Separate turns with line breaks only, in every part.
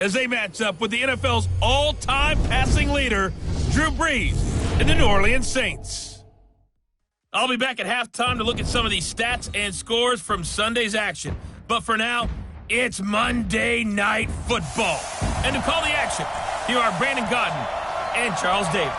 as they match up with the NFL's all-time passing leader, Drew Brees, and the New Orleans Saints. I'll be back at halftime to look at some of these stats and scores from Sunday's action. But for now, it's Monday Night Football. And to call the action, here are Brandon Godden and Charles Davis.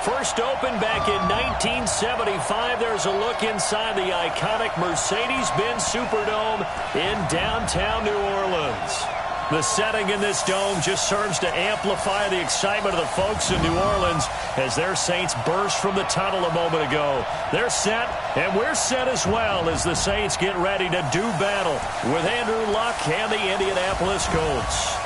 First opened back in 1975. There's a look inside the iconic Mercedes-Benz Superdome in downtown New Orleans. The setting in this dome just serves to amplify the excitement of the folks in New Orleans as their Saints burst from the tunnel a moment ago. They're set, and we're set as well as the Saints get ready to do battle with Andrew Luck and the Indianapolis Colts.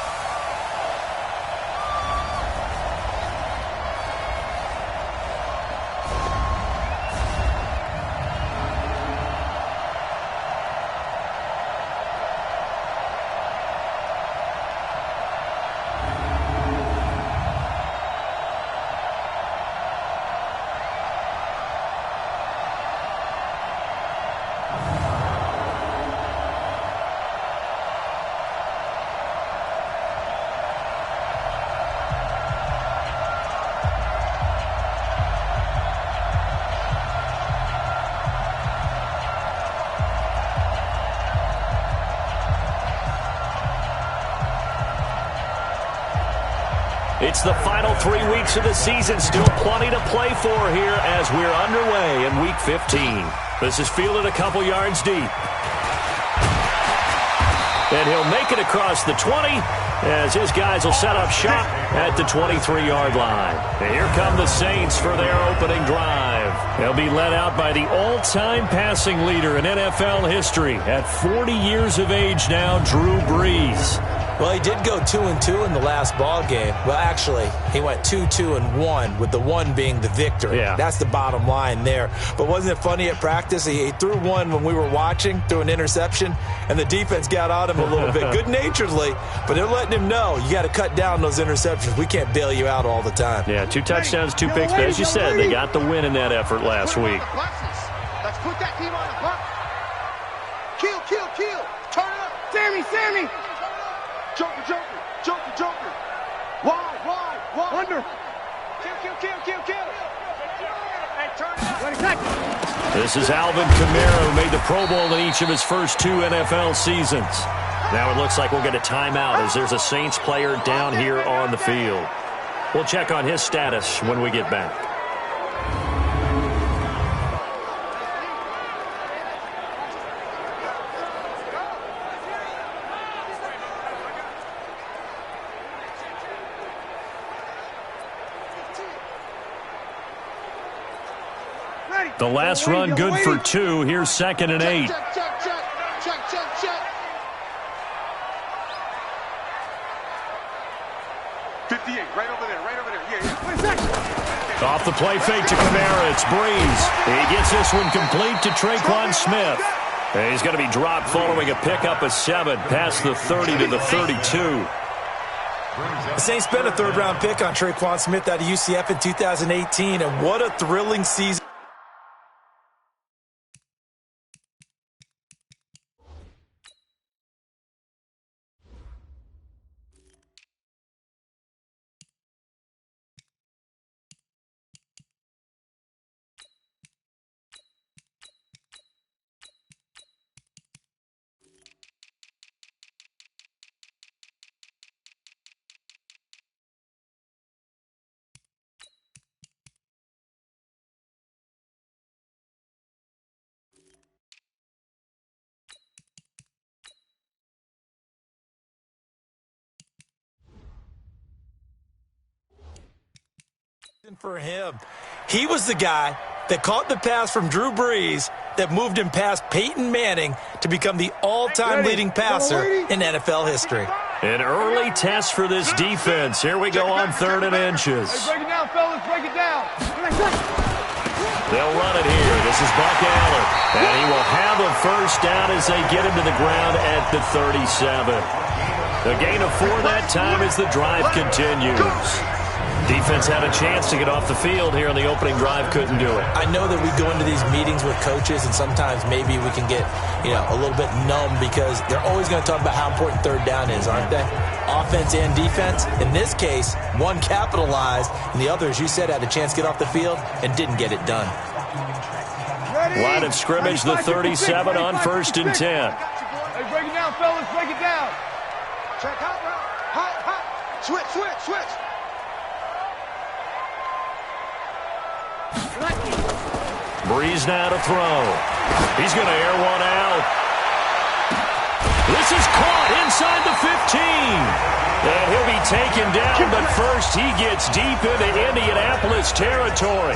It's the final 3 weeks of the season. Still plenty to play for here as we're underway in Week 15. This is fielded a couple yards deep. And he'll make it across the 20 as his guys will set up shop at the 23-yard line. And here come the Saints for their opening drive. They'll be led out by the all-time passing leader in NFL history at 40 years of age now, Drew Brees.
Well, he did go 2-2 in the last ball game. Well, actually, he went 2-2-1, with the one being the victory.
Yeah.
That's the bottom line there. But wasn't it funny at practice? He threw one when we were watching, threw an interception, and the defense got on him a little bit, good-naturedly. But they're letting him know, you got to cut down those interceptions. We can't bail you out all the time.
Yeah, 2 touchdowns, 2 picks. But as you said, they got the win in that effort last week.
Let's put that team on the clock. Kill. Turn it up. Sammy. Joker. Wide. Under. Kill. Hey, turn it up.
This is Alvin Kamara, who made the Pro Bowl in each of his first 2 NFL seasons. Now it looks like we'll get a timeout as there's a Saints player down here on the field. We'll check on his status when we get back. The last run good for 2. Here's 2nd and 8.
Check. 58, right over there. Yeah.
Off the play fake to Kamara, it's Brees. He gets this one complete to Traquan Smith. And he's going to be dropped following a pickup of 7 past the 30 to the 32.
The Saints spent a third-round pick on Traquan Smith out of UCF in 2018, and what a thrilling season. For him, he was the guy that caught the pass from Drew Brees that moved him past Peyton Manning to become the all-time leading passer in NFL history.
An early test for this defense. Here we go on 3rd and inches.
Break it down, fellas. Break it down.
They'll run it here. This is Buck Allen. And he will have a first down as they get him to the ground at the 37. A gain of 4 that time as the drive continues. Defense had a chance to get off the field here on the opening drive, couldn't do it.
I know that we go into these meetings with coaches, and sometimes maybe we can get, a little bit numb because they're always going to talk about how important third down is, aren't they? Offense and defense. In this case, one capitalized, and the other, as you said, had a chance to get off the field and didn't get it done.
Line of scrimmage, the 37 on 1st and 10.
Hey, break it down, fellas. Break it down. Check hot, hot. Switch.
Breeze now to throw. He's going to air one out. This is caught inside the 15. And he'll be taken down, but first he gets deep into Indianapolis territory.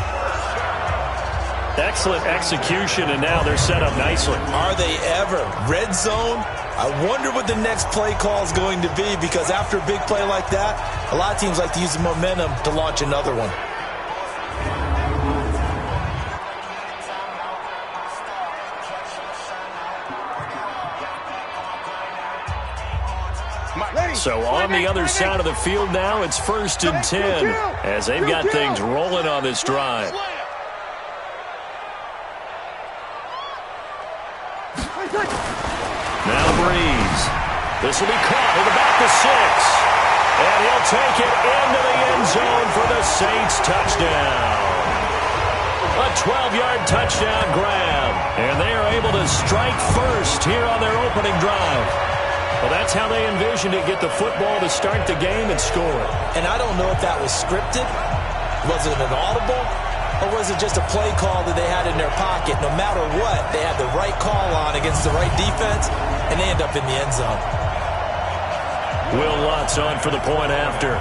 Excellent execution, and now they're set up nicely.
Are they ever? Red zone? I wonder what the next play call is going to be, because after a big play like that, a lot of teams like to use the momentum to launch another one.
So on the other side of the field now, it's 1st and 10 as they've got things rolling on this drive. Now Breeze. This will be caught at about the 6. And he'll take it into the end zone for the Saints touchdown. A 12-yard touchdown grab. And they are able to strike first here on their opening drive. Well, that's how they envisioned it, get the football to start the game and score.
And I don't know if that was scripted. Was it an audible? Or was it just a play call that they had in their pocket? No matter what, they had the right call on against the right defense, and they end up in the end zone.
Will Lutz on for the point after.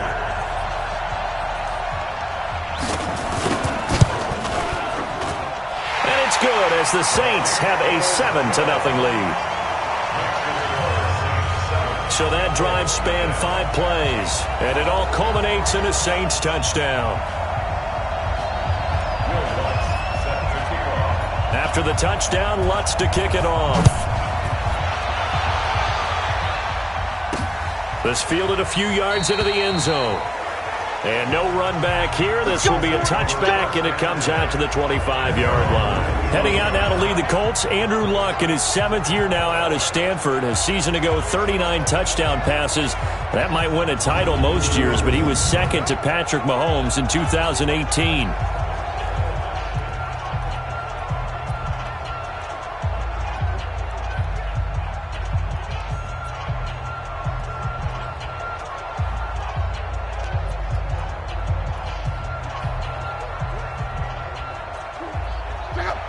And it's good as the Saints have a 7-0 lead. So that drive spanned 5 plays, and it all culminates in a Saints touchdown. After the touchdown, Lutz to kick it off. This fielded a few yards into the end zone. And no run back here. This will be a touchback, and it comes out to the 25-yard line. Heading out now to lead the Colts, Andrew Luck in his 7th year now out of Stanford. A season ago, 39 touchdown passes. That might win a title most years, but he was second to Patrick Mahomes in 2018.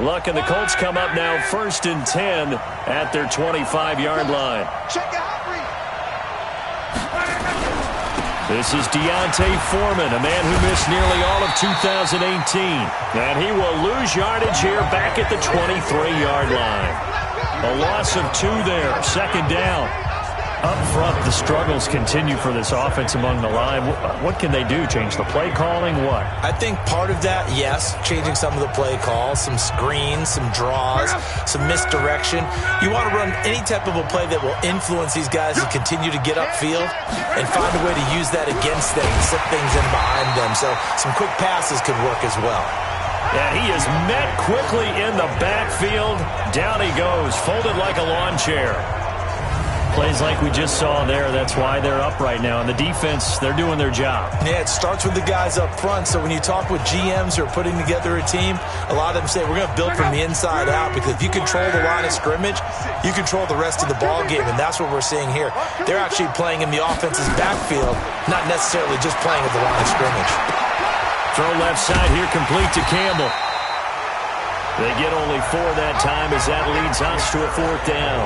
Luck and the Colts come up now 1st and 10 at their 25-yard line. This is Deontay Foreman, a man who missed nearly all of 2018. And he will lose yardage here back at the 23-yard line. A loss of 2 there, 2nd down. Up front, the struggles continue for this offense among the line. What can they do? Change the play calling? What?
I think part of that, yes, changing some of the play calls, some screens, some draws, some misdirection. You want to run any type of a play that will influence these guys to continue to get upfield and find a way to use that against them, slip things in behind them. So some quick passes could work as well.
And he is met quickly in the backfield. Down he goes, folded like a lawn chair. Plays like we just saw there. That's why they're up right now. And the defense, they're doing their job.
Yeah, it starts with the guys up front. So when you talk with GMs who are putting together a team, a lot of them say, we're going to build from the inside out, because if you control the line of scrimmage, you control the rest of the ball game, and that's what we're seeing here. They're actually playing in the offense's backfield, not necessarily just playing at the line of scrimmage.
Throw left side here, complete to Campbell. They get only 4 that time as that leads us to a 4th down.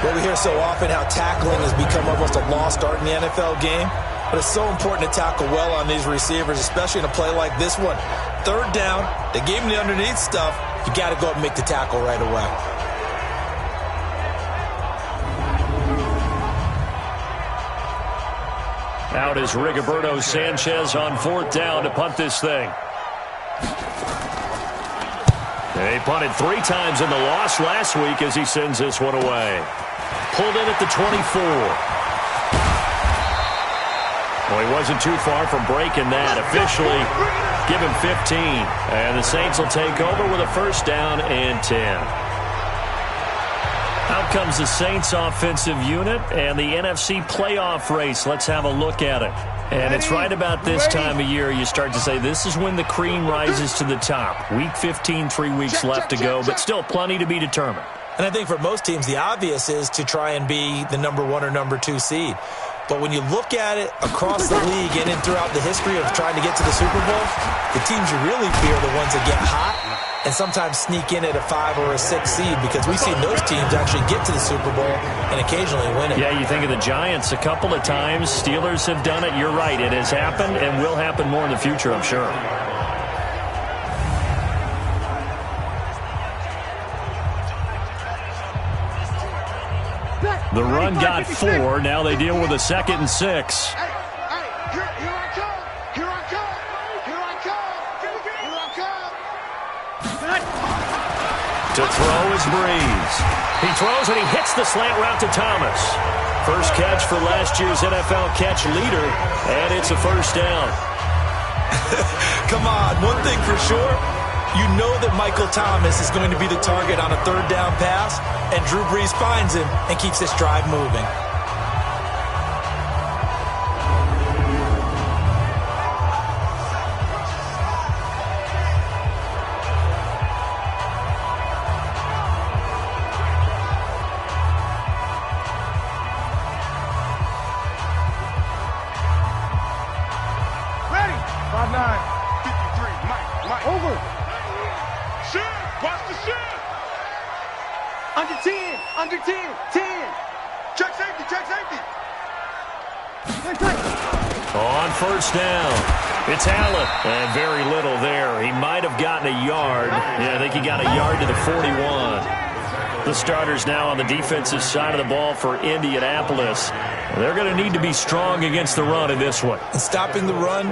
Well, we hear so often how tackling has become almost a lost art in the NFL game. But it's so important to tackle well on these receivers, especially in a play like this one. 3rd down, they gave him the underneath stuff. You got to go up and make the tackle right away.
Out is Rigoberto Sanchez on 4th down to punt this thing. They punted 3 times in the loss last week as he sends this one away. Pulled in at the 24. Well, he wasn't too far from breaking that. Officially, give him 15. And the Saints will take over with a first down and 10. Out comes the Saints offensive unit and the NFC playoff race. Let's have a look at it. And it's right about this time of year you start to say this is when the cream rises to the top. Week 15, 3 weeks left to go, but still plenty to be determined.
And I think for most teams, the obvious is to try and be the number 1 or number 2 seed. But when you look at it across the league and throughout the history of trying to get to the Super Bowl, the teams you really fear are the ones that get hot and sometimes sneak in at a 5 or a 6 seed, because we've seen those teams actually get to the Super Bowl and occasionally win it.
Yeah, you think of the Giants a couple of times. Steelers have done it. You're right. It has happened and will happen more in the future, I'm sure. The run got 4. Now they deal with a 2nd and 6. To throw is Breeze. He throws and he hits the slant route to Thomas. First catch for last year's NFL catch leader, and it's a first down.
Come on, one thing for sure, you know that Michael Thomas is going to be the target on a 3rd down pass, and Drew Brees finds him and keeps this drive moving.
Under 10, 10. Check safety.
On first down, it's Allen. And very little there. He might have gotten a yard. Yeah, I think he got a yard to the 41. The starters now on the defensive side of the ball for Indianapolis. They're going to need to be strong against the run in this one.
And stopping the run,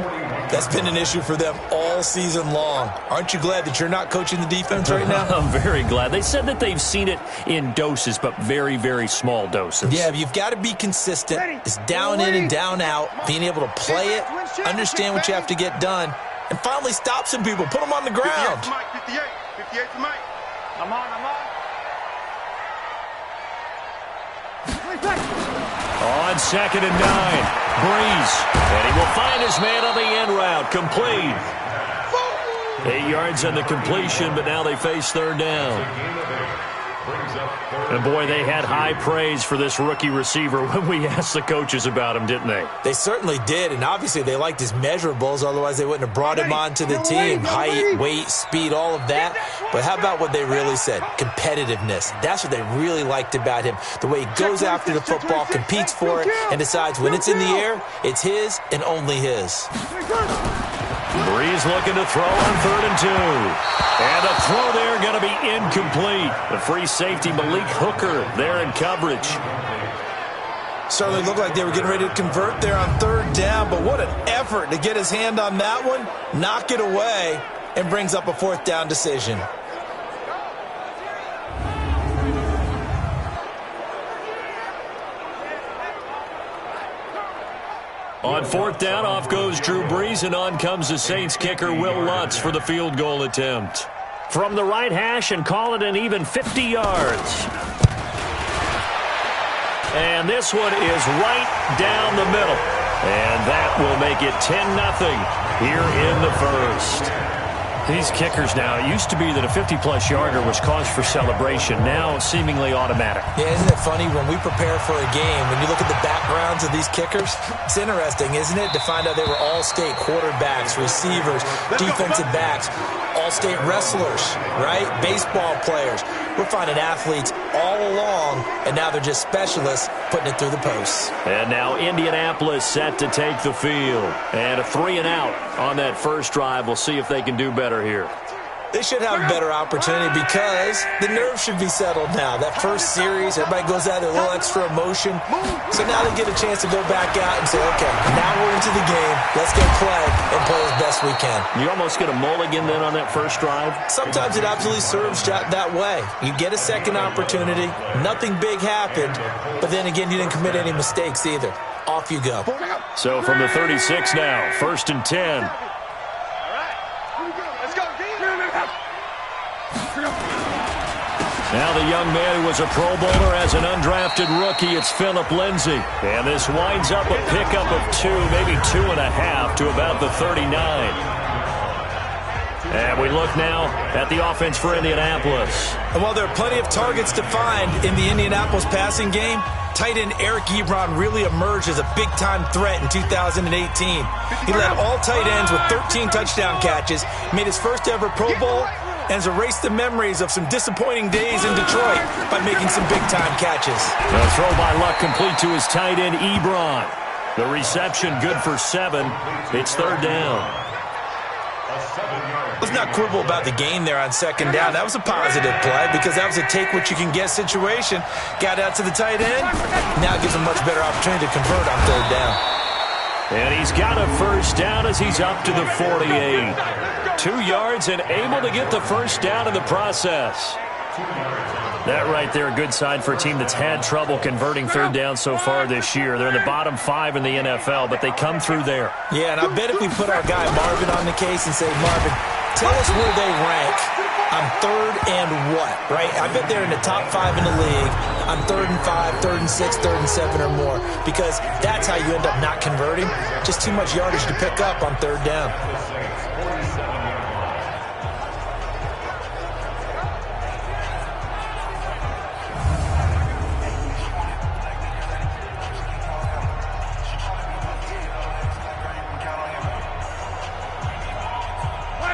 that's been an issue for them all season long. Aren't you glad that you're not coaching the defense right now?
I'm very glad. They said that they've seen it in doses, but very, very small doses.
Yeah, you've got to be consistent. It's down in and down out, being able to play it, understand what you have to get done, and finally stop some people, put them on the ground.
58 to Mike. I'm on.
On 2nd and 9, Breeze. And he will find his man on the end route. Complete. 8 yards on the completion, but now they face 3rd down. And boy, they had high praise for this rookie receiver when we asked the coaches about him, didn't they?
They certainly did, and obviously they liked his measurables, otherwise they wouldn't have brought him onto the team. Height, weight, speed, all of that. But how about what they really said? Competitiveness. That's what they really liked about him. The way he goes after the football, competes for it, and decides when it's in the air, it's his and only his.
Breeze looking to throw on 3rd and 2. And the throw there going to be incomplete. The free safety, Malik Hooker, there in coverage.
Certainly looked like they were getting ready to convert there on 3rd down, but what an effort to get his hand on that one, knock it away, and brings up a 4th down decision.
On 4th down, off goes Drew Brees, and on comes the Saints kicker, Will Lutz, for the field goal attempt. From the right hash, and call it an even 50 yards. And this one is right down the middle. And that will make it 10-0 here in the first. These kickers now, it used to be that a 50-plus yarder was cause for celebration. Now seemingly automatic.
Yeah, isn't it funny when we prepare for a game, when you look at the backgrounds of these kickers, it's interesting, isn't it, to find out they were all-state quarterbacks, receivers, defensive backs, all-state wrestlers, right? Baseball players. We're finding athletes all along, and now they're just specialists putting it through the posts.
And now Indianapolis set to take the field. And a 3-and-out on that first drive. We'll see if they can do better here.
They should have a better opportunity because the nerves should be settled now. That first series, everybody goes out there, a little extra emotion. So now they get a chance to go back out and say, okay, now we're into the game. Let's go play and play as best we can.
You almost get a mulligan then on that first drive?
Sometimes it absolutely serves that way. You get a second opportunity. Nothing big happened. But then again, you didn't commit any mistakes either. Off you go.
So from the 36 now, 1st and 10. Now the young man who was a Pro Bowler as an undrafted rookie, it's Phillip Lindsay. And this winds up a pickup of 2, maybe 2.5 to about the 39. And we look now at the offense for Indianapolis.
And while there are plenty of targets to find in the Indianapolis passing game, tight end Eric Ebron really emerged as a big-time threat in 2018. He led all tight ends with 13 touchdown catches, made his first ever Pro Bowl, and has erased the memories of some disappointing days in Detroit by making some big-time catches.
The throw by Luck complete to his tight end Ebron. The reception good for 7. It's 3rd down.
Let's not quibble about the gain there on 2nd down. That was a positive play because that was a take-what-you-can-get situation. Got out to the tight end. Now it gives him a much better opportunity to convert on 3rd down.
And he's got a 1st down as he's up to the 48. 2 yards and able to get the 1st down in the process. That right there, a good sign for a team that's had trouble converting 3rd down so far this year. They're in the bottom 5 in the NFL, but they come through there.
Yeah, and I bet if we put our guy Marvin on the case and say, Marvin, tell us where they rank on 3rd and what, right? I bet they're in the top 5 in the league on 3rd and 5, 3rd and 6, 3rd and 7 or more, because that's how you end up not converting. Just too much yardage to pick up on 3rd down.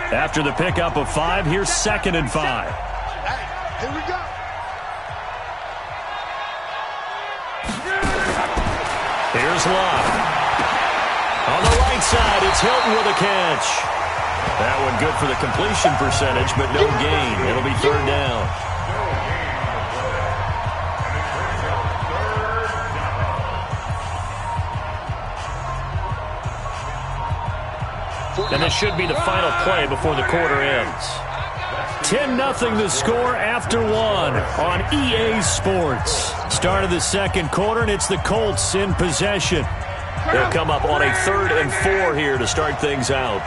After the pickup of 5, here's 2nd and 5.
Here we go.
Here's Love. On the right side, it's Hilton with a catch. That one good for the completion percentage, but no gain. It'll be 3rd down. And this should be the final play before the quarter ends. 10-0 the score after 1 on EA Sports. Start of the 2nd quarter, and it's the Colts in possession. They'll come up on a 3rd and 4 here to start things out.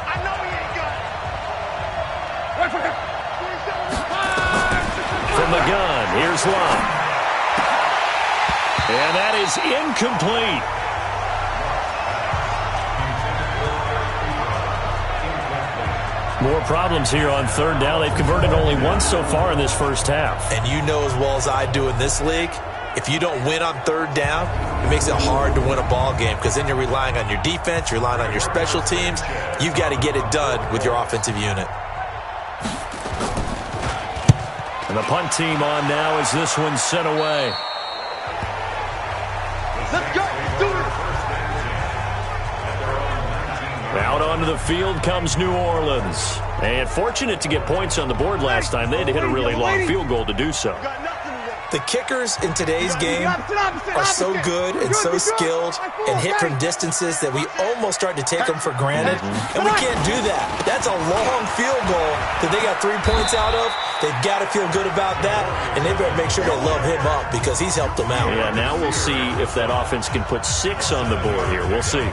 From the gun, here's Love. And that is incomplete. More problems here on 3rd down. They've converted only once so far in this first half.
And you know as well as I do in this league, if you don't win on 3rd down, it makes it hard to win a ball game because then you're relying on your defense, you're relying on your special teams. You've got to get it done with your offensive unit.
And the punt team on now as this one's sent away.
Let's go. Do it.
Out onto the field comes New Orleans. And fortunate to get points on the board last time. They had to hit a really long field goal to do so.
The kickers in today's game are so good and so skilled and hit from distances that we almost start to take them for granted. And we can't do that. That's a long field goal that they got 3 points out of. They've got to feel good about that, and they better make sure they love him up because he's helped them out.
Yeah, now we'll see if that offense can put 6 on the board here. We'll see.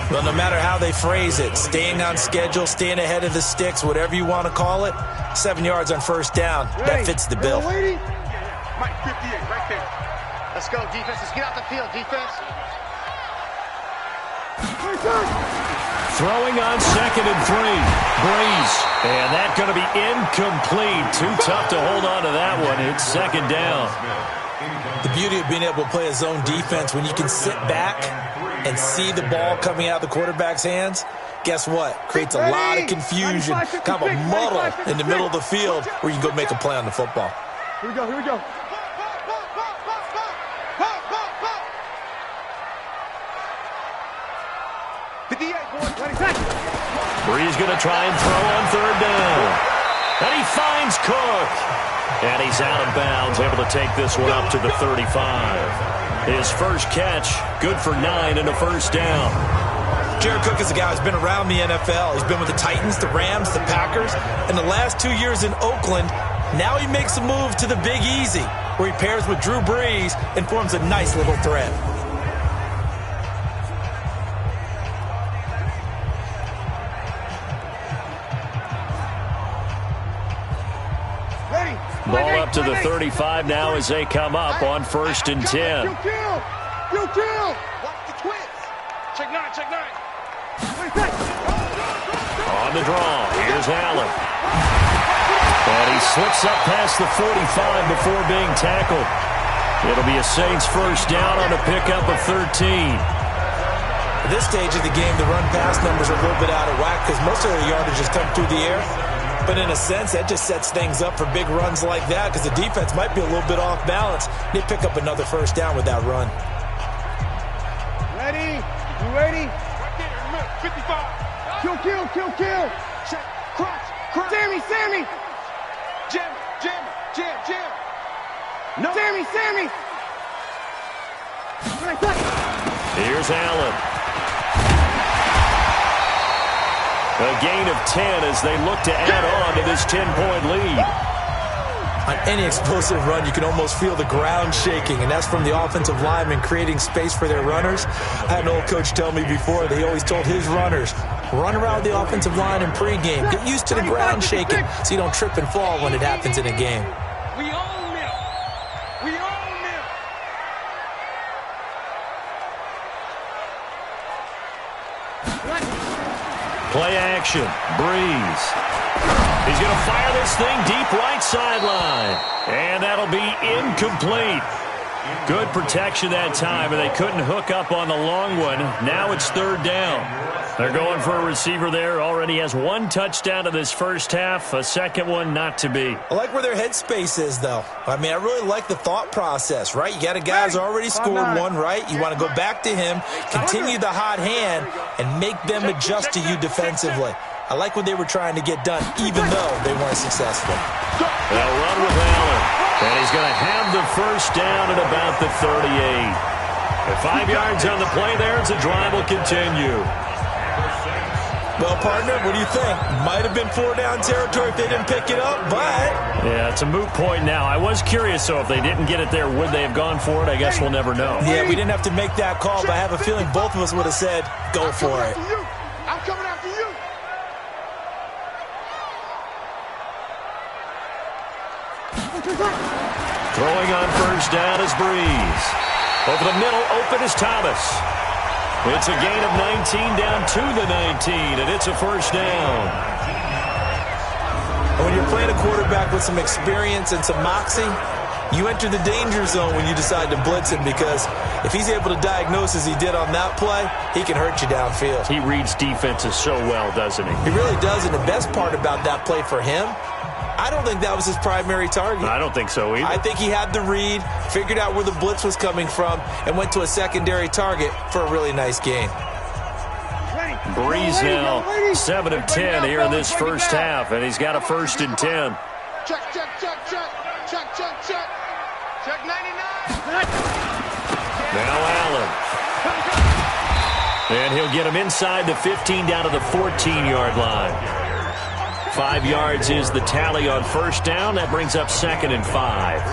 Well, no matter how they phrase it, staying on schedule, staying ahead of the sticks, whatever you want to call it, 7 yards on 1st down, that fits the bill.
Mike 58, right there. Let's go, defense. Let's get out the field, defense.
Throwing on 2nd and 3. Breeze. And that's going to be incomplete. Too tough to hold on to that one. It's 2nd down.
The beauty of being able to play a zone defense when you can sit back and see the ball coming out of the quarterback's hands, guess what? Creates a lot of confusion, kind of a muddle in the middle of the field where you can go make a play on the football.
Here we go, here we go.
Breeze going to try and throw on 3rd down. And he finds Cook. And he's out of bounds, able to take this one up to the 35. His first catch, good for 9 and a 1st down.
Jared Cook is a guy who's been around the NFL. He's been with the Titans, the Rams, the Packers. In the last 2 years in Oakland, now he makes a move to the Big Easy, where he pairs with Drew Brees and forms a nice little threat.
Ball up to the 35 now as they come up on 1st and 10.
Watch the twist. Check nine.
On the draw, here's Allen. And he slips up past the 45 before being tackled. It'll be a Saints first down on a pickup of 13.
At this stage of the game, the run-pass numbers are a little bit out of whack because most of their yardage has come through the air. But in a sense, that just sets things up for big runs like that because the defense might be a little bit off balance. They pick up another first down with that run.
Ready? You ready? Right there, in the middle, 55. Kill. Check. Cross. Sammy. Jam. No. Sammy.
Here's Allen. A gain of 10 as they look to add on to this 10-point lead.
On any explosive run, you can almost feel the ground shaking, and that's from the offensive linemen creating space for their runners. I had an old coach tell me before that he always told his runners, run around the offensive line in pregame. Get used to the ground shaking so you don't trip and fall when it happens in a game.
We own them.
Play action. Breeze. He's going to fire this thing deep right sideline. And that'll be incomplete. Good protection that time, and they couldn't hook up on the long one. Now it's 3rd down. They're going for a receiver there. Already has 1 touchdown in this first half. A second one not to be.
I like where their headspace is, though. I mean, I really like the thought process, right? You got a guy who's already scored one, right? You want to go back to him, continue the hot hand, and make them adjust to you defensively. I like what they were trying to get done, even though they weren't successful.
They'll run with Allen, and he's going to have the first down at about the 38. At 5 yards on the play there, the drive will continue.
Well, partner, what do you think? Might have been 4-down territory if they didn't pick it up, but...
Yeah, it's a moot point now. I was curious, so if they didn't get it there, would they have gone for it? I guess we'll never know.
Yeah, we didn't have to make that call, but I have a feeling both of us would have said, go for it.
I'm coming after you.
Throwing on first down is Breeze. Over the middle, open is Thomas. It's a gain of 19 down to the 19, and it's a first down.
When you're playing a quarterback with some experience and some moxie, you enter the danger zone when you decide to blitz him because if he's able to diagnose as he did on that play, he can hurt you downfield.
He reads defenses so well, doesn't he?
He really does, and the best part about that play for him, I don't think that was his primary target.
I don't think so either.
I think he had the read, figured out where the blitz was coming from, and went to a secondary target for a really nice gain.
Breeze now 7 of 10 here in this first half, and he's got a 1st and 10.
Check. Check 99.
Now Allen. And he'll get him inside the 15 down to the 14-yard line. 5 yards is the tally on first down. That brings up 2nd and 5.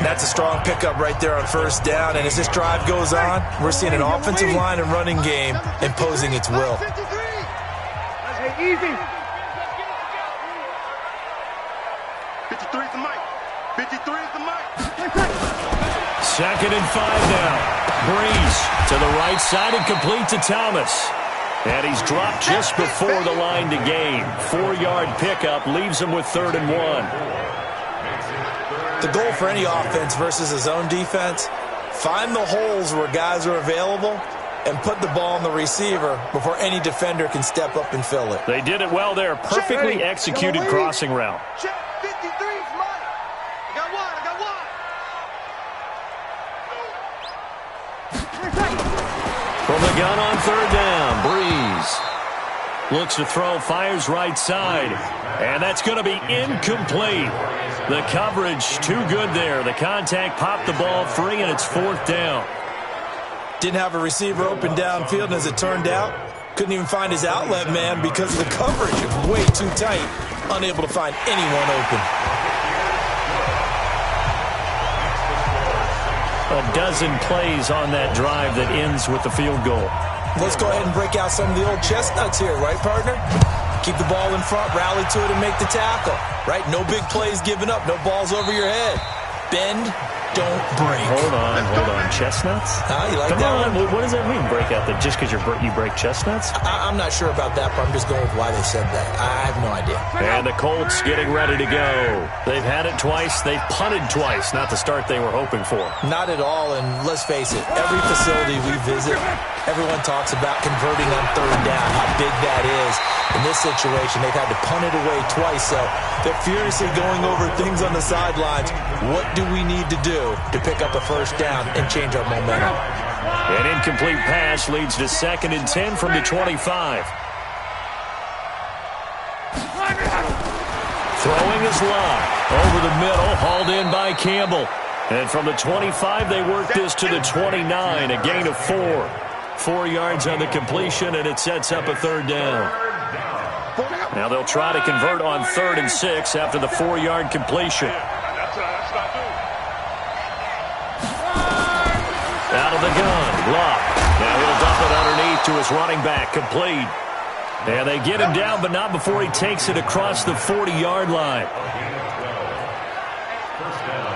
That's a strong pickup right there on first down. And as this drive goes on, we're seeing an offensive line and running game imposing its will.
Hey, easy. 53 is the mic. 53 is the mic.
2nd and 5 now. Breeze to the right side and complete to Thomas. And he's dropped just before the line to gain. 4-yard pickup leaves him with 3rd and 1.
The goal for any offense versus his own defense, find the holes where guys are available and put the ball on the receiver before any defender can step up and fill it.
They did it well there. Perfectly executed crossing route.
Check 53 is mine. I got one.
From the gun on 3rd down, Breeze looks to throw, fires right side, and that's going to be incomplete. The coverage too good there. The contact popped the ball free, and it's 4th down.
Didn't have a receiver open downfield, and as it turned out, couldn't even find his outlet man because of the coverage. It was way too tight, unable to find anyone open.
A dozen plays on that drive that ends with the field goal.
Let's go ahead and break out some of the old chestnuts here, right, partner? keep the ball in front, rally to it, and make the tackle, right? No big plays given up, no balls over your head. Bend, don't break.
Hold on. Chestnuts?
You like
Come
that
on.
one?
What does that mean, break out? That just because you break chestnuts?
I'm not sure about that, but I'm just going with why they said that. I have no idea.
And the Colts getting ready to go. They've had it twice. They've punted twice. Not the start they were hoping for.
Not at all, and let's face it, every facility we visit, everyone talks about converting on third down, how big that is. In this situation, they've had to punt it away twice, so they're furiously going over things on the sidelines. What do we need to do to pick up a first down and change our momentum?
An incomplete pass leads to 2nd and 10 from the 25. Throwing is Locke. Over the middle, hauled in by Campbell. And from the 25, they work this to the 29, a gain of 4. 4 yards on the completion, and it sets up a third down. Now they'll try to convert on 3rd and 6 after the 4-yard completion. Out of the gun, Locke. Now he'll dump it underneath to his running back, complete. And they get him down, but not before he takes it across the 40-yard line.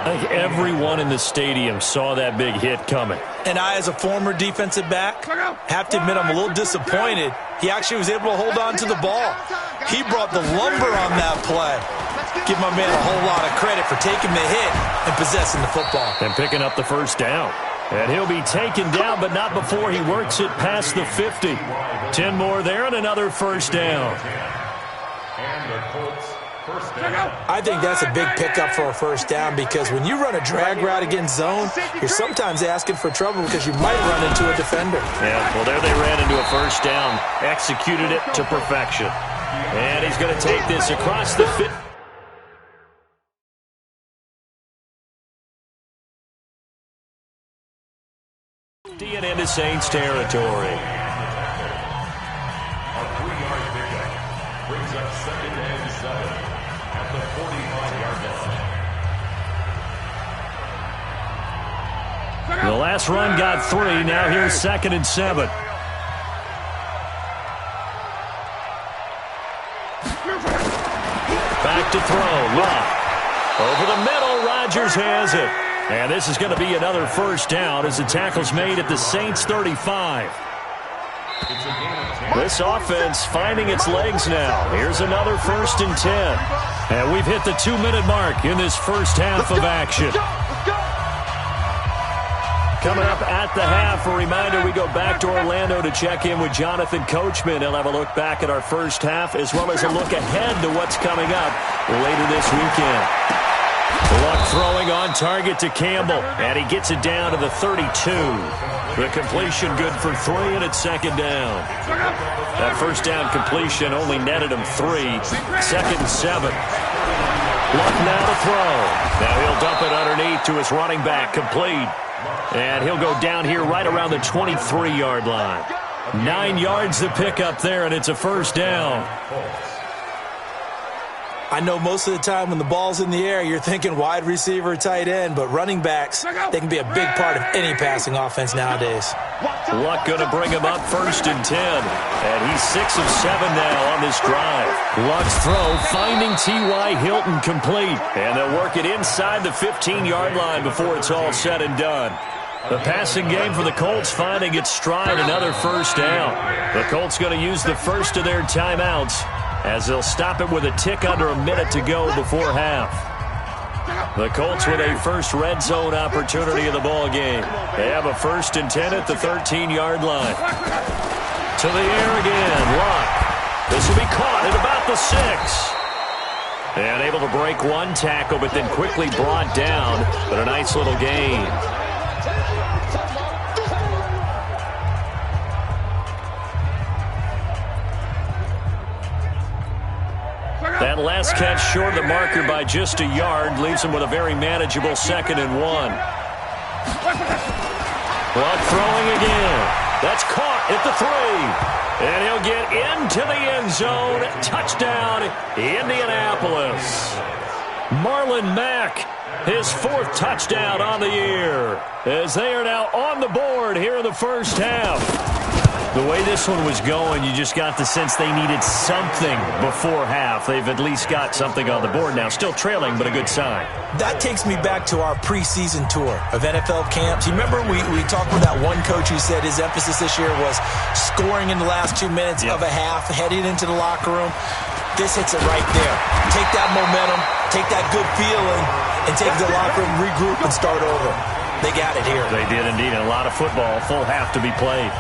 I think everyone in the stadium saw that big hit coming.
And I, as a former defensive back, have to admit I'm a little disappointed. He actually was able to hold on to the ball. He brought the lumber on that play. Give my man a whole lot of credit for taking the hit and possessing the football.
And picking up the first down. And he'll be taken down, but not before he works it past the 50. 10 more there and another first down.
I think that's a big pickup for a first down because when you run a drag route against zone, you're sometimes asking for trouble because you might run into a defender.
Yeah, well, there they ran into a first down. Executed it to perfection. And he's going to take this across the 50. And into Saints territory.
A 3-yard pickup brings up 2nd and 7 at the 45-yard line.
The last run got 3. Now here's 2nd and 7. Back to throw. Locke. Over the middle. Rodgers has it. And this is going to be another first down as the tackle's made at the Saints 35. This offense finding its legs now. Here's another 1st and 10. And we've hit the 2-minute mark in this first half of action. Coming up at the half, a reminder, we go back to Orlando to check in with Jonathan Coachman. He'll have a look back at our first half as well as a look ahead to what's coming up later this weekend. Luck throwing on target to Campbell, and he gets it down to the 32. The completion good for 3, and it's 2nd down. That first down completion only netted him 3. 2nd and 7. Luck now to throw. Now he'll dump it underneath to his running back, complete. And he'll go down here right around the 23-yard line. 9 yards to pick up there, and it's a first down.
I know most of the time when the ball's in the air, you're thinking wide receiver, tight end, but running backs, they can be a big part of any passing offense nowadays.
Luck going to bring him up 1st and 10. And he's 6 of 7 now on this drive. Luck's throw finding T.Y. Hilton complete. And they'll work it inside the 15-yard line before it's all said and done. The passing game for the Colts finding its stride, another first down. The Colts going to use the first of their timeouts as they'll stop it with a tick under a minute to go before half. The Colts with a first red zone opportunity in the ball game. They have a 1st and 10 at the 13-yard line. To the air again, Locke. This will be caught at about the 6. And able to break one tackle, but then quickly brought down. But a nice little gain. That last catch short of the marker by just a yard leaves him with a very manageable 2nd and 1. Luck throwing again. That's caught at the 3. And he'll get into the end zone. Touchdown, Indianapolis. Marlon Mack, his 4th touchdown on the year, as they are now on the board here in the first half. The way this one was going, you just got the sense they needed something before half. They've at least got something on the board now. Still trailing, but a good sign.
That takes me back to our preseason tour of NFL camps. You remember we talked with that one coach who said his emphasis this year was scoring in the last 2 minutes of a half, heading into the locker room. This hits it right there. Take that momentum, take that good feeling, and take the locker room, regroup, and start over. They got it here.
They did indeed. And a lot of football, full half to be played.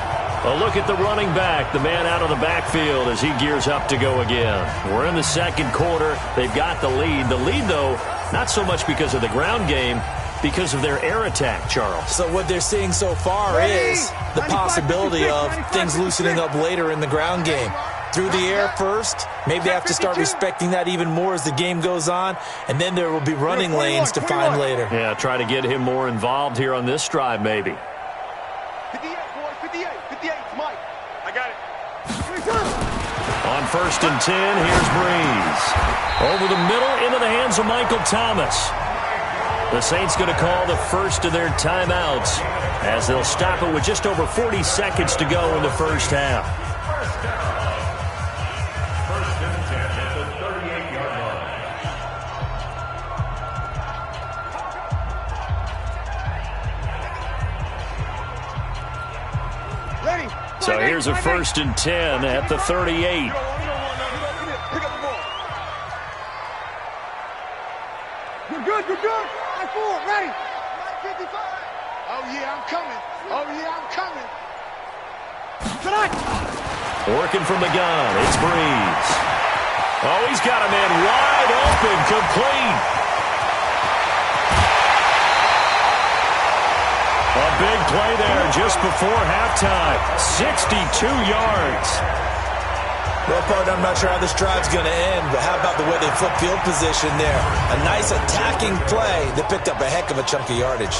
A look at the running back, the man out of the backfield as he gears up to go again. We're in the second quarter. They've got the lead. The lead, though, not so much because of the ground game, because of their air attack, Charles.
So what they're seeing so far is the possibility of things loosening up later in the ground game. Through the air first, maybe they have to start respecting that even more as the game goes on, and then there will be running lanes to find later.
Yeah, try to get him more involved here on this drive, maybe.
58, boy, 58, 58, Mike. I got it.
On 1st and 10, here's Breeze. Over the middle, into the hands of Michael Thomas. The Saints going to call the first of their timeouts as they'll stop it with just over 40 seconds to go in the first half.
First and 10 at the 38-yard line.
Ready.
So here's a 1st and 10 at the 38.
Pick up the ball. You're good, you're good. High forward, ready. 55. Oh, yeah, I'm coming. Oh, yeah, I'm coming. Tonight.
Working from the gun, it's Breeze. Oh, he's got a man wide open, complete. A big play there just before halftime. 62 yards.
Well, partner, I'm not sure how this drive's going to end, but how about the way they flip field position there? A nice attacking play that picked up a heck of a chunk of yardage.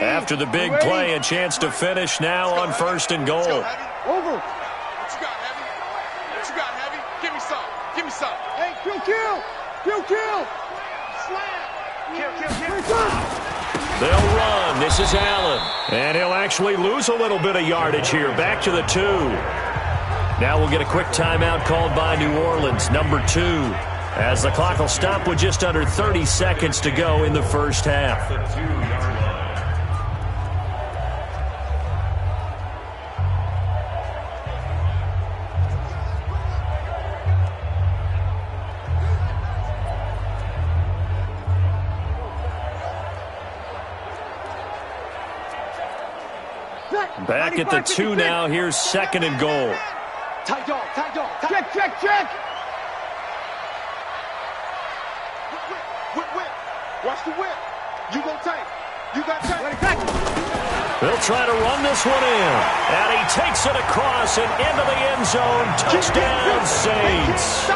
After the big play, a chance to finish now on 1st and goal.
Over. What you got, Heavy? What you got, Heavy? Give me some. Give me some. Hey, kill. Slam. Kill.
They'll run. This is Allen. And he'll actually lose a little bit of yardage here. Back to the 2. Now we'll get a quick timeout called by New Orleans, number 2, as the clock will stop with just under 30 seconds to go in the first half.
The 2-yard line.
Back at the 2 now. Here's 2nd and goal.
Tight dog. Check. Whip. Watch the whip. You go tight. You got tight.
They'll try to run this one in. And he takes it across and into the end zone. Touchdown, Saints.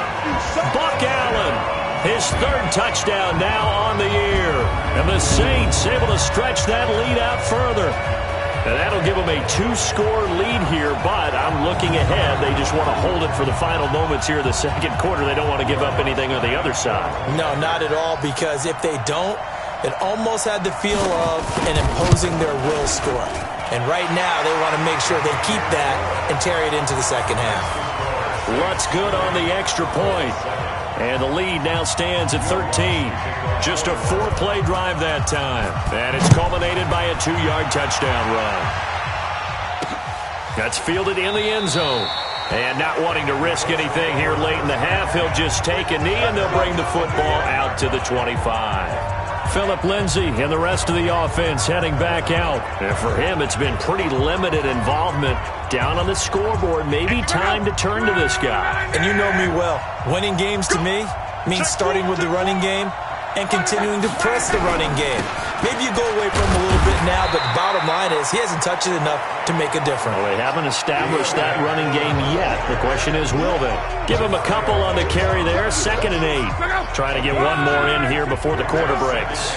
Buck Allen, his 3rd touchdown now on the year. And the Saints able to stretch that lead out further. And that'll give them a 2-score lead here, but I'm looking ahead. They just want to hold it for the final moments here in the second quarter. They don't want to give up anything on the other side.
No, not at all, because if they don't, it almost had the feel of an imposing their will score. And right now, they want to make sure they keep that and carry it into the second half.
Lutz good on the extra point. And the lead now stands at 13. Just a 4-play drive that time. And it's culminated by a 2-yard touchdown run. That's fielded in the end zone. And not wanting to risk anything here late in the half, he'll just take a knee and they'll bring the football out to the 25. Phillip Lindsay and the rest of the offense heading back out. And for him, it's been pretty limited involvement down on the scoreboard. Maybe time to turn to this guy.
And you know me well. Winning games to me means starting with the running game and continuing to press the running game. Maybe you go away from him a little bit now, but the bottom line is he hasn't touched it enough to make a difference.
Well, they haven't established that running game yet. The question is, will they? Give him a couple on the carry there, 2nd and 8. Trying to get one more in here before the quarter breaks.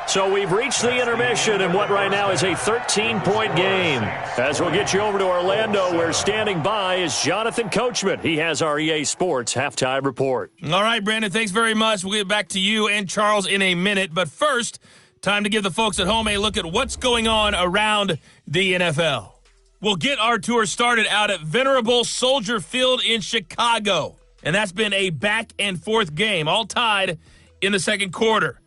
So we've reached the intermission in what right now is a 13-point game. As we'll get you over to Orlando, where standing by is Jonathan Coachman. He has our EA Sports halftime report.
All right, Brandon, thanks very much. We'll get back to you and Charles in a minute. But first, time to give the folks at home a look at what's going on around the NFL. We'll get our tour started out at Venerable Soldier Field in Chicago. And that's been a back-and-forth game, all tied in the second quarter.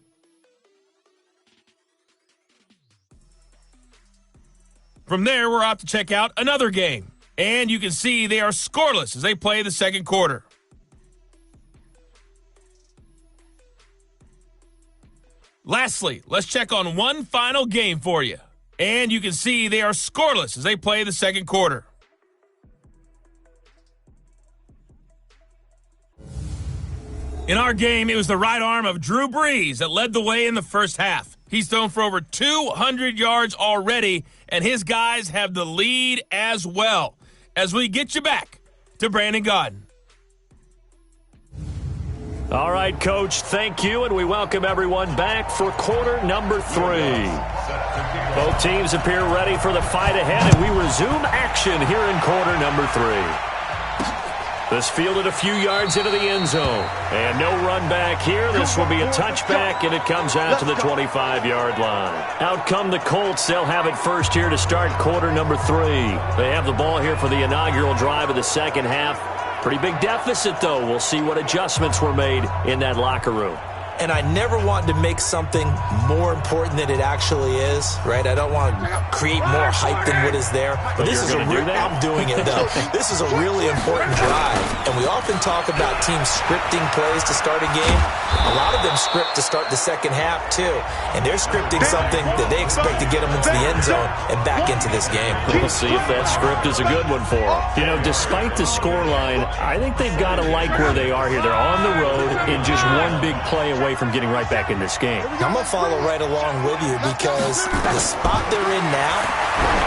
From there, we're off to check out another game. And you can see they are scoreless as they play the second quarter. Lastly, let's check on one final game for you. And you can see they are scoreless as they play the second quarter. In our game, it was the right arm of Drew Brees that led the way in the first half. He's thrown for over 200 yards already, and his guys have the lead as well. As we get you back to Brandon Gaudin.
All right, Coach, thank you, and we welcome everyone back for quarter number 3. Both teams appear ready for the fight ahead, and we resume action here in quarter number 3. This fielded a few yards into the end zone. And no run back here. This will be a touchback, and it comes out to the 25-yard line. Out come the Colts. They'll have it first here to start quarter number 3. They have the ball here for the inaugural drive of the second half. Pretty big deficit, though. We'll see what adjustments were made in that locker room.
And I never want to make something more important than it actually is, right? I don't want to create more hype than what is there. But this is I'm doing it, though. This is a really important drive. And we often talk about teams scripting plays to start a game. A lot of them script to start the second half, too. And they're scripting something that they expect to get them into the end zone and back into this game.
We'll see if that script is a good one for them. You know, despite the scoreline, I think they've got to like where they are here. They're on the road in just one big play away from getting right back in this game.
I'm going to follow right along with you because the spot they're in now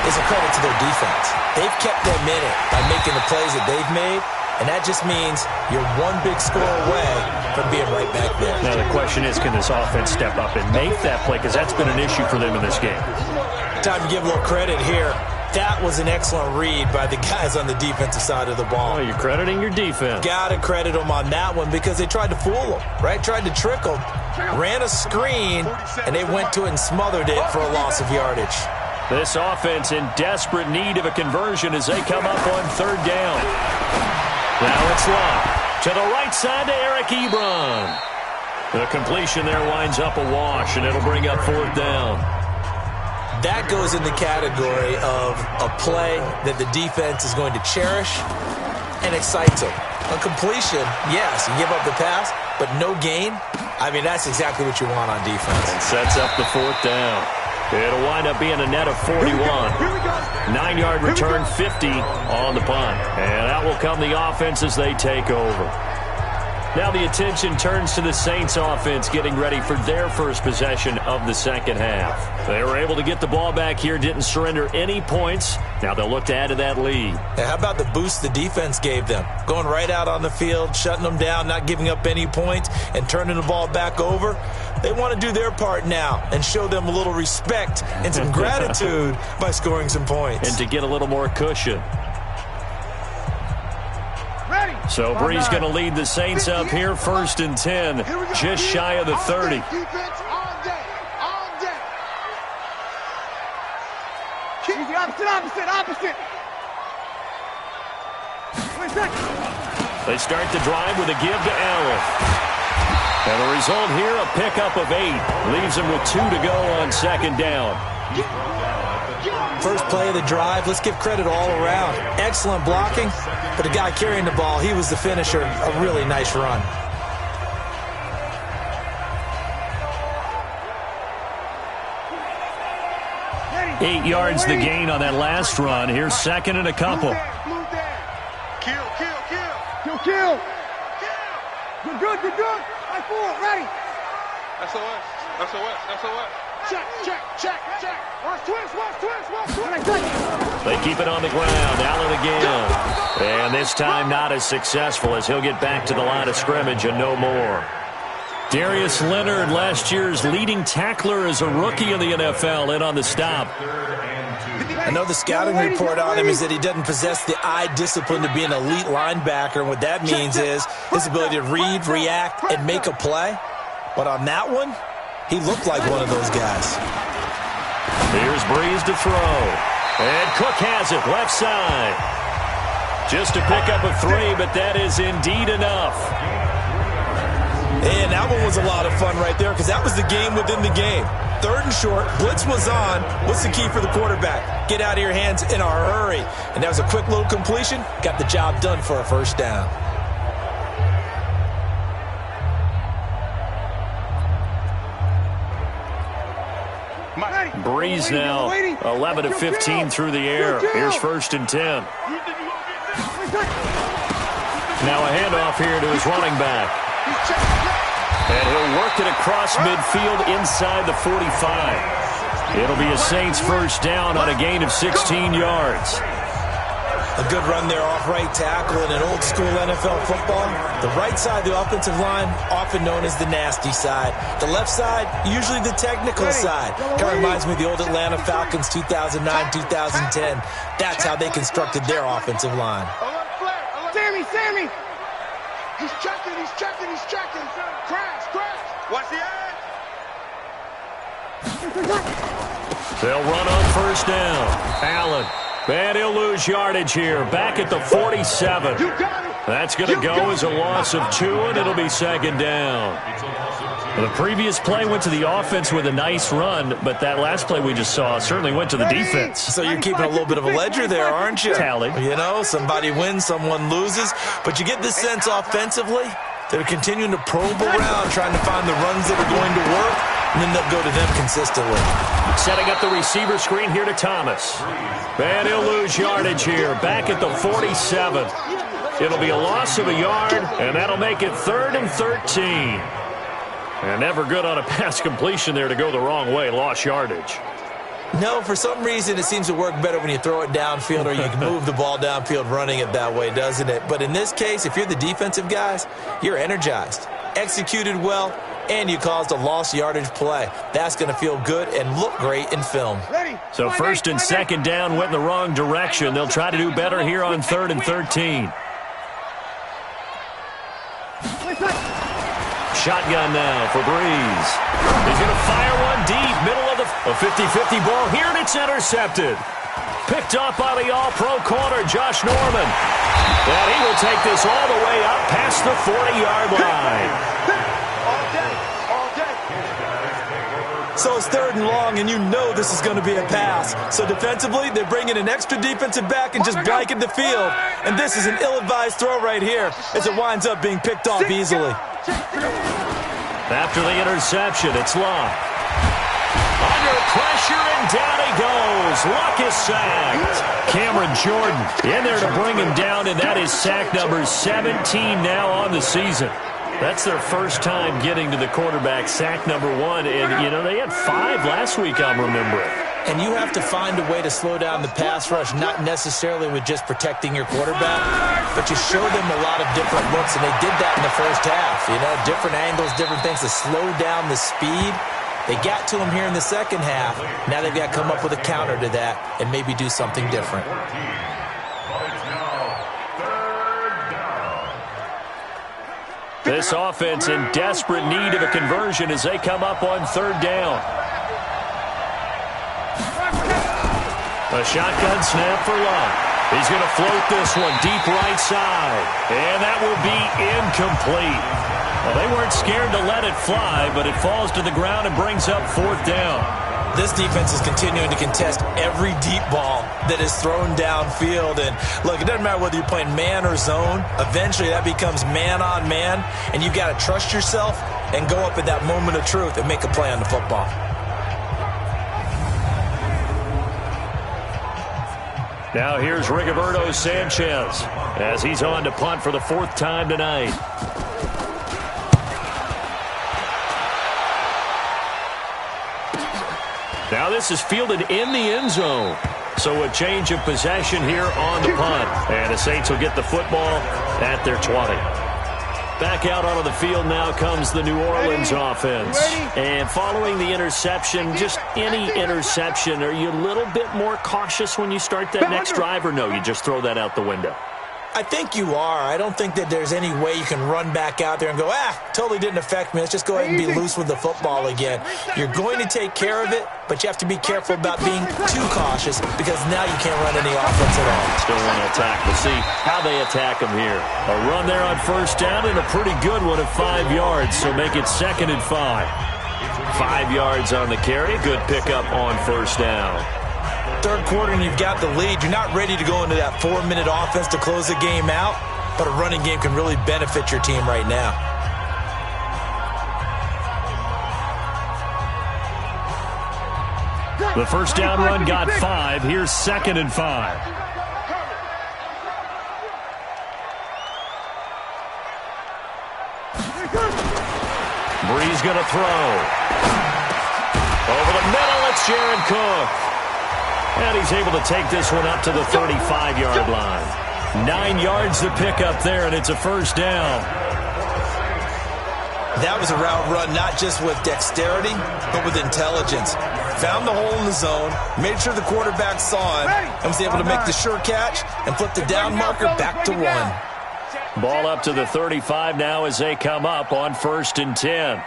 is a credit to their defense. They've kept them in it by making the plays that they've made, and that just means you're one big score away from being right back there.
Now the question is, can this offense step up and make that play? Because that's been an issue for them in this game.
Time to give a little credit here. That was an excellent read by the guys on the defensive side of the ball.
Oh, you're crediting your defense.
Got to credit them on that one because they tried to fool them, right? Tried to trick them, ran a screen, and they went to it and smothered it for a loss of yardage.
This offense in desperate need of a conversion as they come up on third down. Now it's long. To the right side to Eric Ebron. The completion there winds up a wash, and it'll bring up fourth down.
That goes in the category of a play that the defense is going to cherish and excites them. A completion, yes, you give up the pass, but no gain. I mean, that's exactly what you want on defense.
And sets up the fourth down. It'll wind up being a net of 41. 9-yard return, 50 on the punt. And out will come the offense as they take over. Now the attention turns to the Saints offense getting ready for their first possession of the second half. They were able to get the ball back here, didn't surrender any points. Now they'll look to add to that lead.
Hey, how about the boost the defense gave them? Going right out on the field, shutting them down, not giving up any points, and turning the ball back over. They want to do their part now and show them a little respect and some gratitude by scoring some points.
And to get a little more cushion. So Brees going to lead the Saints up here, 1st and 10, just shy of the 30.
Defense on deck. On deck. Easy, opposite.
They start the drive with a give to Allen. And the result here, a pickup of 8. Leaves them with 2 to go on second down.
First play of the drive, let's give credit all around. Excellent blocking, but the guy carrying the ball, he was the finisher. A really nice run.
Eight yards the gain on that last run. Here's second and a couple.
Kill, kill, kill. Kill, kill. You're good, you're good. Right forward, ready. SOS, SOS, SOS. Check, check, check, check. Watch twist, watch twist, watch twist.
They keep it on the ground. Allen again. And this time not as successful as he'll get back to the line of scrimmage and no more. Darius Leonard, last year's leading tackler as a rookie in the NFL, in on the stop.
I know the scouting report on him is that he doesn't possess the eye discipline to be an elite linebacker. And what that means is his ability to read, react, and make a play. But on that one, he looked like one of those guys.
Here's Breeze to throw. And Cook has it, left side. Just to pick up a 3, but that is indeed enough.
And that one was a lot of fun right there because that was the game within the game. 3rd and short, blitz was on. What's the key for the quarterback? Get out of your hands in a hurry. And that was a quick little completion. Got the job done for a first down.
Breeze now 11 of 15 through the air. Here's 1st and 10. Now a handoff here to his running back. And he'll work it across midfield inside the 45. It'll be a Saints first down on a gain of 16 yards.
A good run there off right tackle in an old school NFL football. The right side of the offensive line, often known as the nasty side. The left side, usually the technical side. Kind of reminds me of the old Atlanta Falcons 2009-2010. That's how they constructed their offensive line.
Sammy! He's checking, he's checking, he's checking. Crash, crash. Watch the edge.
They'll run on first down. Allen. And he'll lose yardage here. Back at the 47. That's going to go as a loss of 2, and it'll be 2nd down. The previous play went to the offense with a nice run, but that last play we just saw certainly went to the defense.
So you're keeping a little bit of a ledger there, aren't you?
Tally.
You know, somebody wins, someone loses. But you get this sense offensively, they're continuing to probe around, trying to find the runs that are going to work, and then they'll go to them consistently.
Setting up the receiver screen here to Thomas. And he'll lose yardage here. Back at the 47. It'll be a loss of a yard, and that'll make it 3rd and 13. And never good on a pass completion there to go the wrong way. Lost yardage.
No, for some reason it seems to work better when you throw it downfield or you can move the ball downfield running it that way, doesn't it? But in this case, if you're the defensive guys, you're energized, executed well, and you caused a lost yardage play. That's going to feel good and look great in film.
So 1st and 2nd down went in the wrong direction. They'll try to do better here on 3rd and 13. Shotgun now for Breeze. He's going to fire one deep, middle of the 50-50 ball here, and it's intercepted. Picked up by the all-pro corner, Josh Norman. And he will take this all the way up past the 40-yard line.
So it's 3rd and long, and you know this is going to be a pass. So defensively, they're bringing an extra defensive back and just blanket the field. And this is an ill-advised throw right here as it winds up being picked off easily.
After the interception, it's Luck. Under pressure, and down he goes. Luck is sacked. Cameron Jordan in there to bring him down, and that is sack number 17 now on the season. That's their first time getting to the quarterback, sack number 1. And, you know, they had 5 last week, I'm remembering.
And you have to find a way to slow down the pass rush, not necessarily with just protecting your quarterback, but you show them a lot of different looks, and they did that in the first half. You know, different angles, different things to slow down the speed. They got to him here in the second half. Now they've got to come up with a counter to that and maybe do something different.
This offense in desperate need of a conversion as they come up on 3rd down. A shotgun snap for Luck. He's going to float this one deep right side. And that will be incomplete. Well, they weren't scared to let it fly, but it falls to the ground and brings up 4th down.
This defense is continuing to contest every deep ball that is thrown downfield. And look, it doesn't matter whether you're playing man or zone. Eventually that becomes man on man, and you've got to trust yourself and go up at that moment of truth and make a play on the football.
Now here's Rigoberto Sanchez as he's on to punt for the 4th time tonight. Now this is fielded in the end zone. So a change of possession here on the punt. And the Saints will get the football at their 20. Back out onto the field now comes the New Orleans offense. And following the interception, just any interception, are you a little bit more cautious when you start that next drive, or no, you just throw that out the window?
I think you are. I don't think that there's any way you can run back out there and go, totally didn't affect me. Let's just go ahead and be loose with the football again. You're going to take care of it, but you have to be careful about being too cautious because now you can't run any offense at all.
Still want to attack. We'll see how they attack them here. A run there on 1st down and a pretty good one of 5 yards, so make it 2nd and 5. 5 yards on the carry. Good pickup on 1st down.
3rd quarter and you've got the lead. You're not ready to go into that 4-minute offense to close the game out, but a running game can really benefit your team right now.
The 1st down run got 5. Here's 2nd and 5. Breeze going to throw. Over the middle, it's Jared Cook. And he's able to take this one up to the 35-yard line. 9 yards to pick up there, and it's a 1st down.
That was a route run not just with dexterity, but with intelligence. Found the hole in the zone, made sure the quarterback saw him, and was able to make the sure catch and flip the down marker back to 1.
Ball up to the 35 now as they come up on 1st and 10.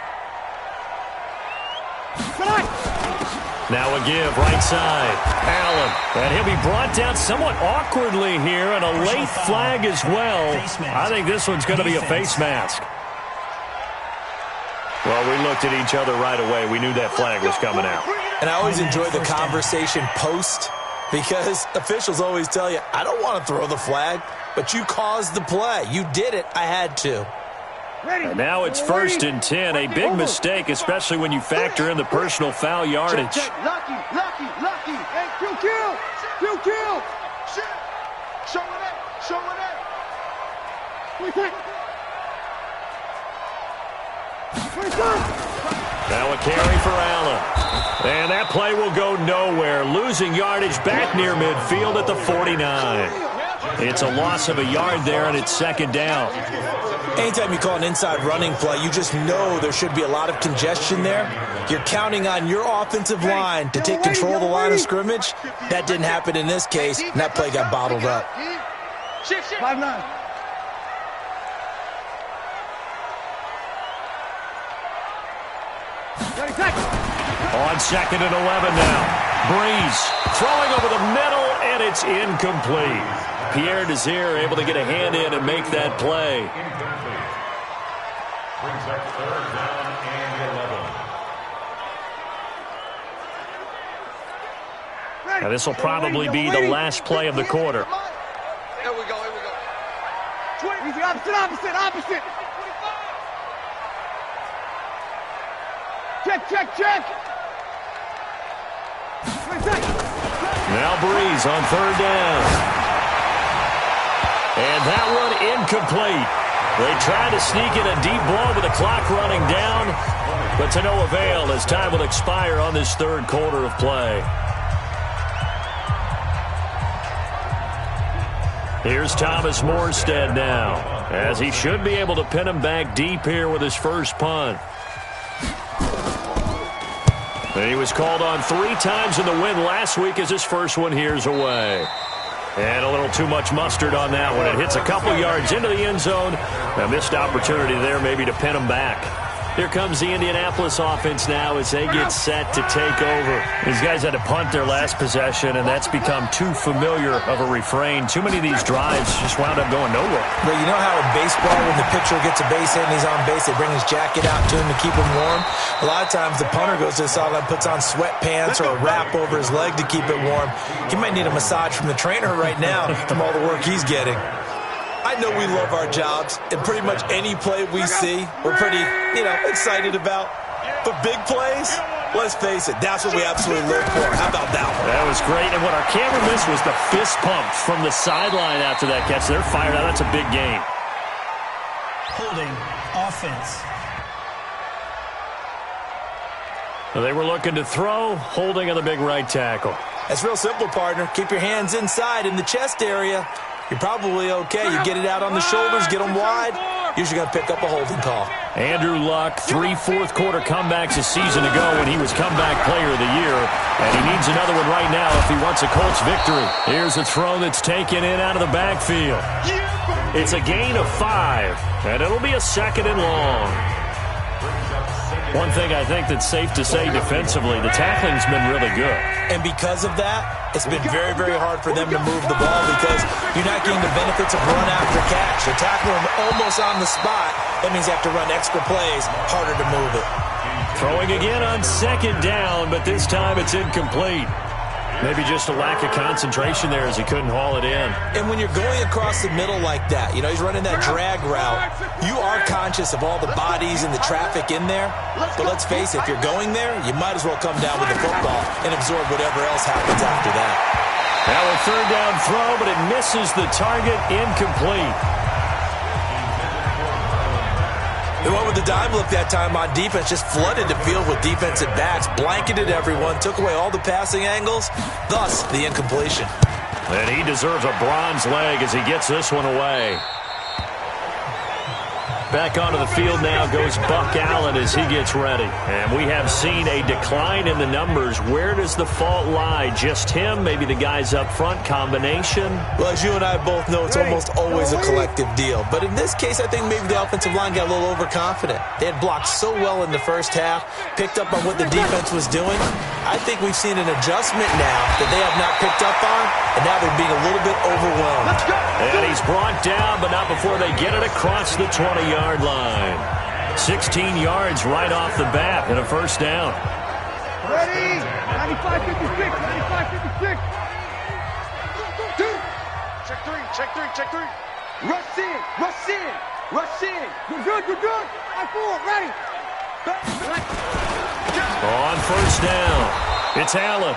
Now a give, right side. Allen. And he'll be brought down somewhat awkwardly here, and a late flag as well. I think this one's going to be a face mask. Well, we looked at each other right away. We knew that flag was coming out.
And I always enjoy the conversation post, because officials always tell you, I don't want to throw the flag, but you caused the play. You did it. I had to.
And now it's 1st and 10. A big mistake, especially when you factor in the personal foul yardage.
Lucky. Hey, Q kill. Show it up.
Now a carry for Allen. And that play will go nowhere. Losing yardage back near midfield at the 49. It's a loss of a yard there, and it's 2nd down.
Anytime you call an inside running play, you just know there should be a lot of congestion there. You're counting on your offensive line to take control of the line of scrimmage. That didn't happen in this case, and that play got bottled up.
5-9.
On 2nd and 11 now. Breeze throwing over the middle, and it's incomplete. Pierre Desir able to get a hand in and make that play.
Brings up 3rd down and 11.
Now this will probably be the last play of the quarter.
Here we go. Opposite. Check.
Now Breeze on 3rd down. And that one incomplete. They tried to sneak in a deep ball with the clock running down, but to no avail as time will expire on this 3rd quarter of play. Here's Thomas Morstead now, as he should be able to pin him back deep here with his first punt. And he was called on 3 times in the win last week as his first one here's away. And a little too much mustard on that one. It hits a couple yards into the end zone. A missed opportunity there maybe to pin him back. Here comes the Indianapolis offense now as they get set to take over. These guys had to punt their last possession, and that's become too familiar of a refrain. Too many of these drives just wound up going nowhere.
But you know how in baseball, when the pitcher gets a base hit and he's on base, they bring his jacket out to him to keep him warm? A lot of times the punter goes to the sideline, puts on sweatpants or a wrap over his leg to keep it warm. He might need a massage from the trainer right now from all the work he's getting. I know we love our jobs, and pretty much any play we see, we're pretty, excited about. But big plays, Let's face it, that's what we absolutely live for. How about that one?
That was great. And what our camera missed was the fist pump from the sideline after that catch. They're fired out. That's a big game.
Holding offense.
They were looking to throw, holding on the big right tackle.
That's real simple, partner. Keep your hands inside in the chest area. You're probably okay. You get it out on the shoulders, get them wide. Usually going to pick up a holding call.
Andrew Luck, 3 fourth-quarter comebacks a season ago when he was comeback player of the year. And he needs another one right now if he wants a Colts victory. Here's a throw that's taken in out of the backfield. It's a gain of 5, and it'll be a 2nd and long. One thing I think that's safe to say defensively, the tackling's been really good.
And because of that, it's been very, very hard for them to move the ball because you're not getting the benefits of run after catch. You're tackling them almost on the spot. That means you have to run extra plays, harder to move it.
Throwing again on 2nd down, but this time it's incomplete. Maybe just a lack of concentration there as he couldn't haul it in.
And when you're going across the middle like that, he's running that drag route, you are conscious of all the bodies and the traffic in there. But let's face it, if you're going there, you might as well come down with the football and absorb whatever else happens after that.
Now a 3rd down throw, but it misses the target, incomplete.
They went with the dime look that time on defense, just flooded the field with defensive backs, blanketed everyone, took away all the passing angles, thus the incompletion.
And he deserves a bronze leg as he gets this one away. Back onto the field now goes Buck Allen as he gets ready. And we have seen a decline in the numbers. Where does the fault lie? Just him? Maybe the guys up front? Combination?
Well, as you and I both know, it's almost always a collective deal. But in this case, I think maybe the offensive line got a little overconfident. They had blocked so well in the first half, picked up on what the defense was doing. I think we've seen an adjustment now that they have not picked up on, and now they're being a little bit overwhelmed.
And he's brought down, but not before they get it across the 20-yard line. 16 yards right off the bat and a 1st down.
Ready? 95-56, 95-56. Check three. Rush in. You're good. I four, ready.
On 1st down, it's Allen.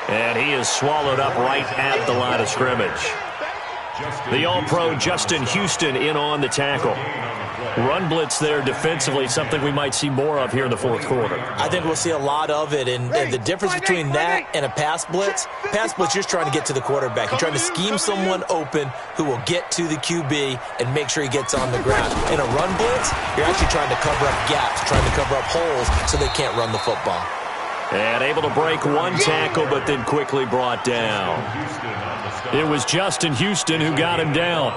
And he is swallowed up right at the line of scrimmage. The All-Pro Justin Houston in on the tackle. Run blitz there defensively, something we might see more of here in the 4th quarter.
I think we'll see a lot of it, and the difference between that and a pass blitz, you're just trying to get to the quarterback. You're trying to scheme someone open who will get to the QB and make sure he gets on the ground. In a run blitz, you're actually trying to cover up gaps, trying to cover up holes so they can't run the football.
And able to break one tackle, but then quickly brought down. It was Justin Houston who got him down.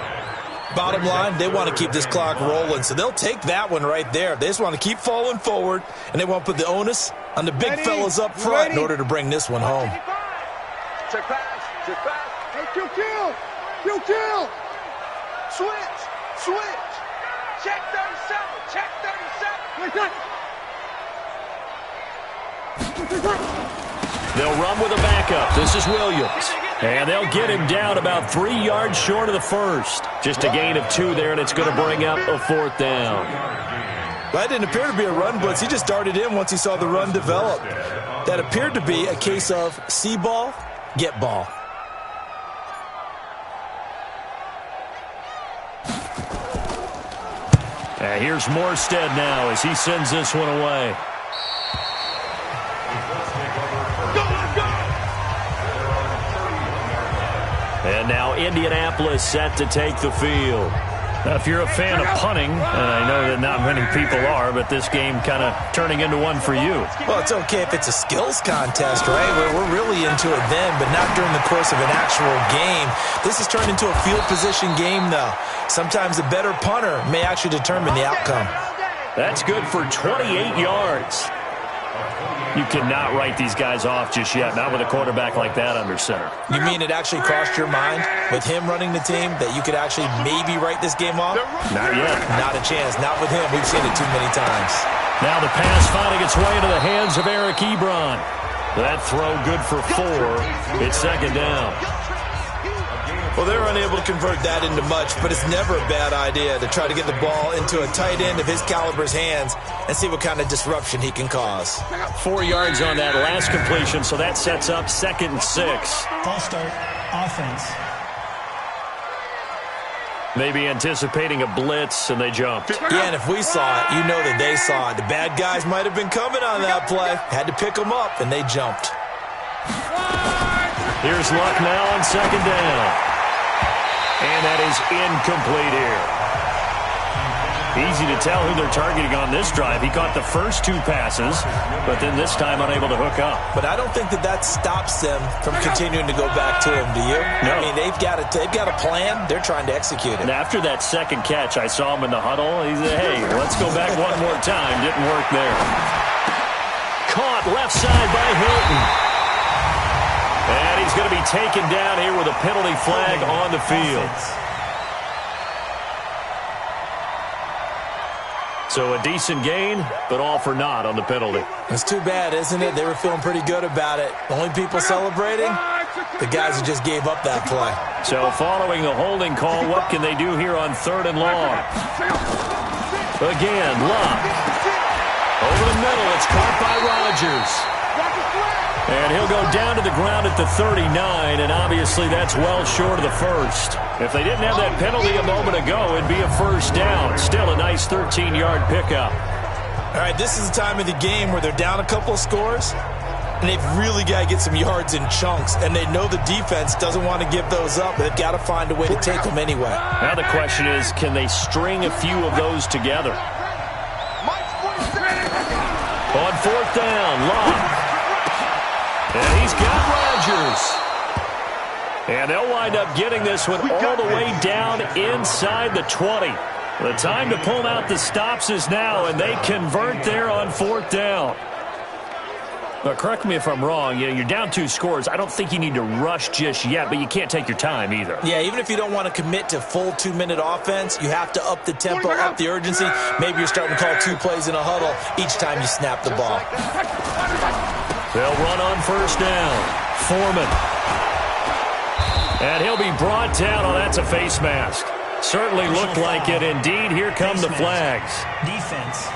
Bottom line, they want to keep this clock rolling, so they'll take that one right there. They just want to keep falling forward, and they want to put the onus on the big fellas up front in order to bring this one home.
Check pass. Hey, kill. Switch. Check 37.
They'll run with a backup. This is Williams. And they'll get him down about 3 yards short of the 1st. Just a gain of 2 there, and it's going to bring up a 4th down.
That didn't appear to be a run blitz. He just darted in once he saw the run develop. That appeared to be a case of see ball, get ball.
And here's Morstead now as he sends this one away. And now Indianapolis set to take the field. Now, if you're a fan of punting, and I know that not many people are, but this game kind of turning into one for you.
Well, it's okay if it's a skills contest, right? We're really into it then, but not during the course of an actual game. This has turned into a field position game, though. Sometimes the better punter may actually determine the outcome.
That's good for 28 yards. You cannot write these guys off just yet, not with a quarterback like that under center.
You mean it actually crossed your mind with him running the team that you could actually maybe write this game off?
Not yet.
Not a chance. Not with him. We've seen it too many times.
Now the pass finding its way into the hands of Eric Ebron. That throw good for 4. It's 2nd down.
Well, they're unable to convert that into much, but it's never a bad idea to try to get the ball into a tight end of his caliber's hands and see what kind of disruption he can cause.
4 yards on that last completion, so that sets up 2nd and 6.
False start, offense.
Maybe anticipating a blitz, and they jumped.
Yeah, and if we saw it, you know that they saw it. The bad guys might have been coming on that play. Had to pick them up, and they jumped.
Here's Luck now on 2nd down. And that is incomplete here. Easy to tell who they're targeting on this drive. He caught the first 2 passes, but then this time unable to hook up.
But I don't think that stops them from continuing to go back to him, do you?
No.
I mean, they've got a plan. They're trying to execute it.
And after that second catch, I saw him in the huddle. He said, hey, let's go back one more time. Didn't work there. Caught left side by Hilton. And he's going to be taken down here with a penalty flag on the field. So a decent gain, but all for naught on the penalty.
It's too bad, isn't it? They were feeling pretty good about it. The only people celebrating, the guys who just gave up that play.
So following the holding call, what can they do here on 3rd and long? Again, Luck. Over the middle, it's caught by Rodgers. And he'll go down to the ground at the 39, and obviously that's well short of the first. If they didn't have that penalty a moment ago, it'd be a first down. Still a nice 13-yard pickup.
All right, this is the time of the game where they're down a couple of scores, and they've really got to get some yards in chunks, and they know the defense doesn't want to give those up, but they've got to find a way to take them anyway.
Now the question is, can they string a few of those together? On 4th down, Luck. And he's got Rodgers. And they'll wind up getting this one all the way down inside the 20. The time to pull out the stops is now, and they convert there on 4th down. But correct me if I'm wrong, you're down 2 scores. I don't think you need to rush just yet, but you can't take your time either.
Yeah, even if you don't want to commit to full 2-minute offense, you have to up the tempo, up the urgency. Maybe you're starting to call 2 plays in a huddle each time you snap the ball.
They'll run on 1st down. Foreman. And he'll be brought down. Oh, that's a face mask. Certainly looked like it. Indeed, here come the flags.
Defense.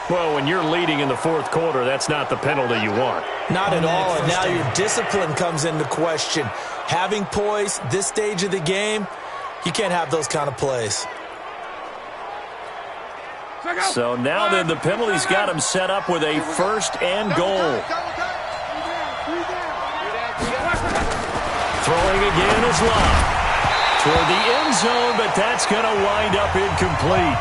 Well, when you're leading in the 4th quarter, that's not the penalty you want.
Not at all, and now your discipline comes into question. Having poise this stage of the game, you can't have those kind of plays.
So now then, the penalty's got him set up with a 1st and goal. Throwing again is Luck. Toward the end zone, but that's going to wind up incomplete.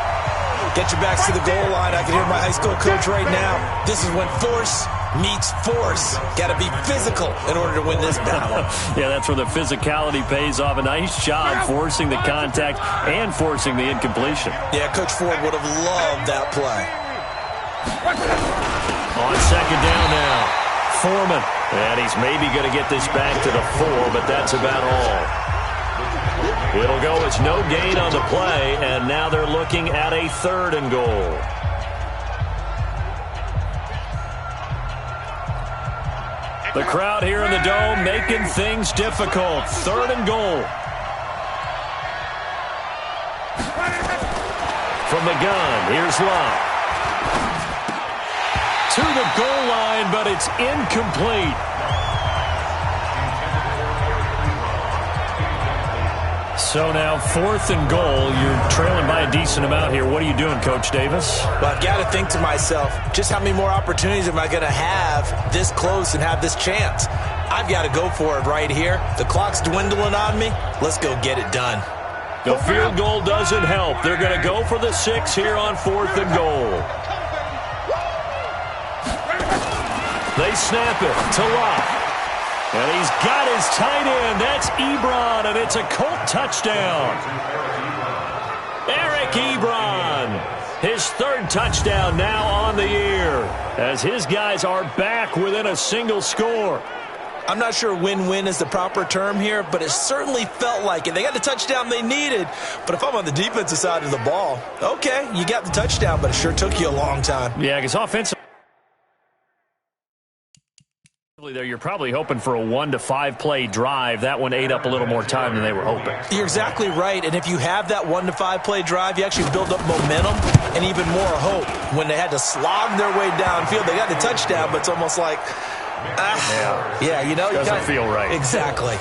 Get your backs to the goal line. I can hear my high school coach right now. This is when force meets force. Got to be physical in order to win this battle.
Yeah, that's where the physicality pays off. A nice job forcing the contact and forcing the incompletion.
Yeah, Coach Ford would have loved that play.
On 2nd down now, Foreman. And he's maybe going to get this back to the 4, but that's about all. It'll go as no gain on the play, and now they're looking at a 3rd and goal. The crowd here in the Dome making things difficult. 3rd and goal. From the gun, here's Luck. To the goal line, but it's incomplete. So now 4th and goal. You're trailing by a decent amount here. What are you doing, Coach Davis?
Well, I've got to think to myself, just how many more opportunities am I going to have this close and have this chance? I've got to go for it right here. The clock's dwindling on me. Let's go get it done.
The field goal doesn't help. They're going to go for the 6 here on 4th and goal. They snap it to Luck. And he's got his tight end. That's Ebron, and it's a Colt touchdown. Eric Ebron, his 3rd touchdown now on the year, as his guys are back within a single score.
I'm not sure win-win is the proper term here, but it certainly felt like it. They got the touchdown they needed, but if I'm on the defensive side of the ball, okay, you got the touchdown, but it sure took you a long time.
Yeah, because offensively, There, you're probably hoping for a 1 to 5 play drive. That one ate up a little more time than they were hoping.
You're exactly right. And if you have that 1 to 5 play drive, you actually build up momentum and even more hope. When they had to slog their way downfield, they got the touchdown, but it's almost like, you know,
doesn't feel right.
Exactly.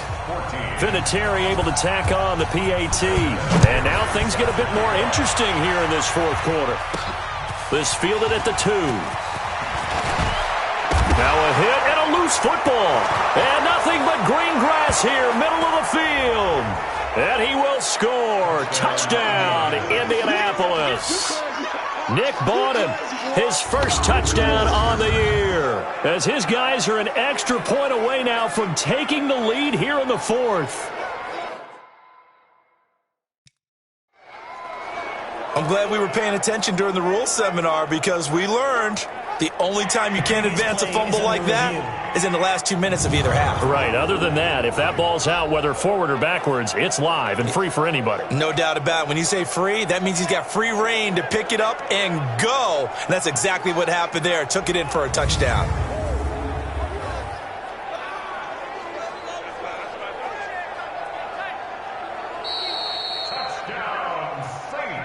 Vinatieri able to tack on the PAT. And now things get a bit more interesting here in this fourth quarter. This fielded at the 2. Now a hit and a loose football. And nothing but green grass here, middle of the field. And he will score. Touchdown, Indianapolis. Nick Bawden, his first touchdown on the year. As his guys are an extra point away now from taking the lead here in the fourth.
I'm glad we were paying attention during the rules seminar because we learned the only time you can't advance a fumble like that is in the last 2 minutes of either half.
Right. Other than that, if that ball's out, whether forward or backwards, it's live and free for anybody.
No doubt about it. When you say free, that means he's got free reign to pick it up and go. And that's exactly what happened there. Took it in for a touchdown.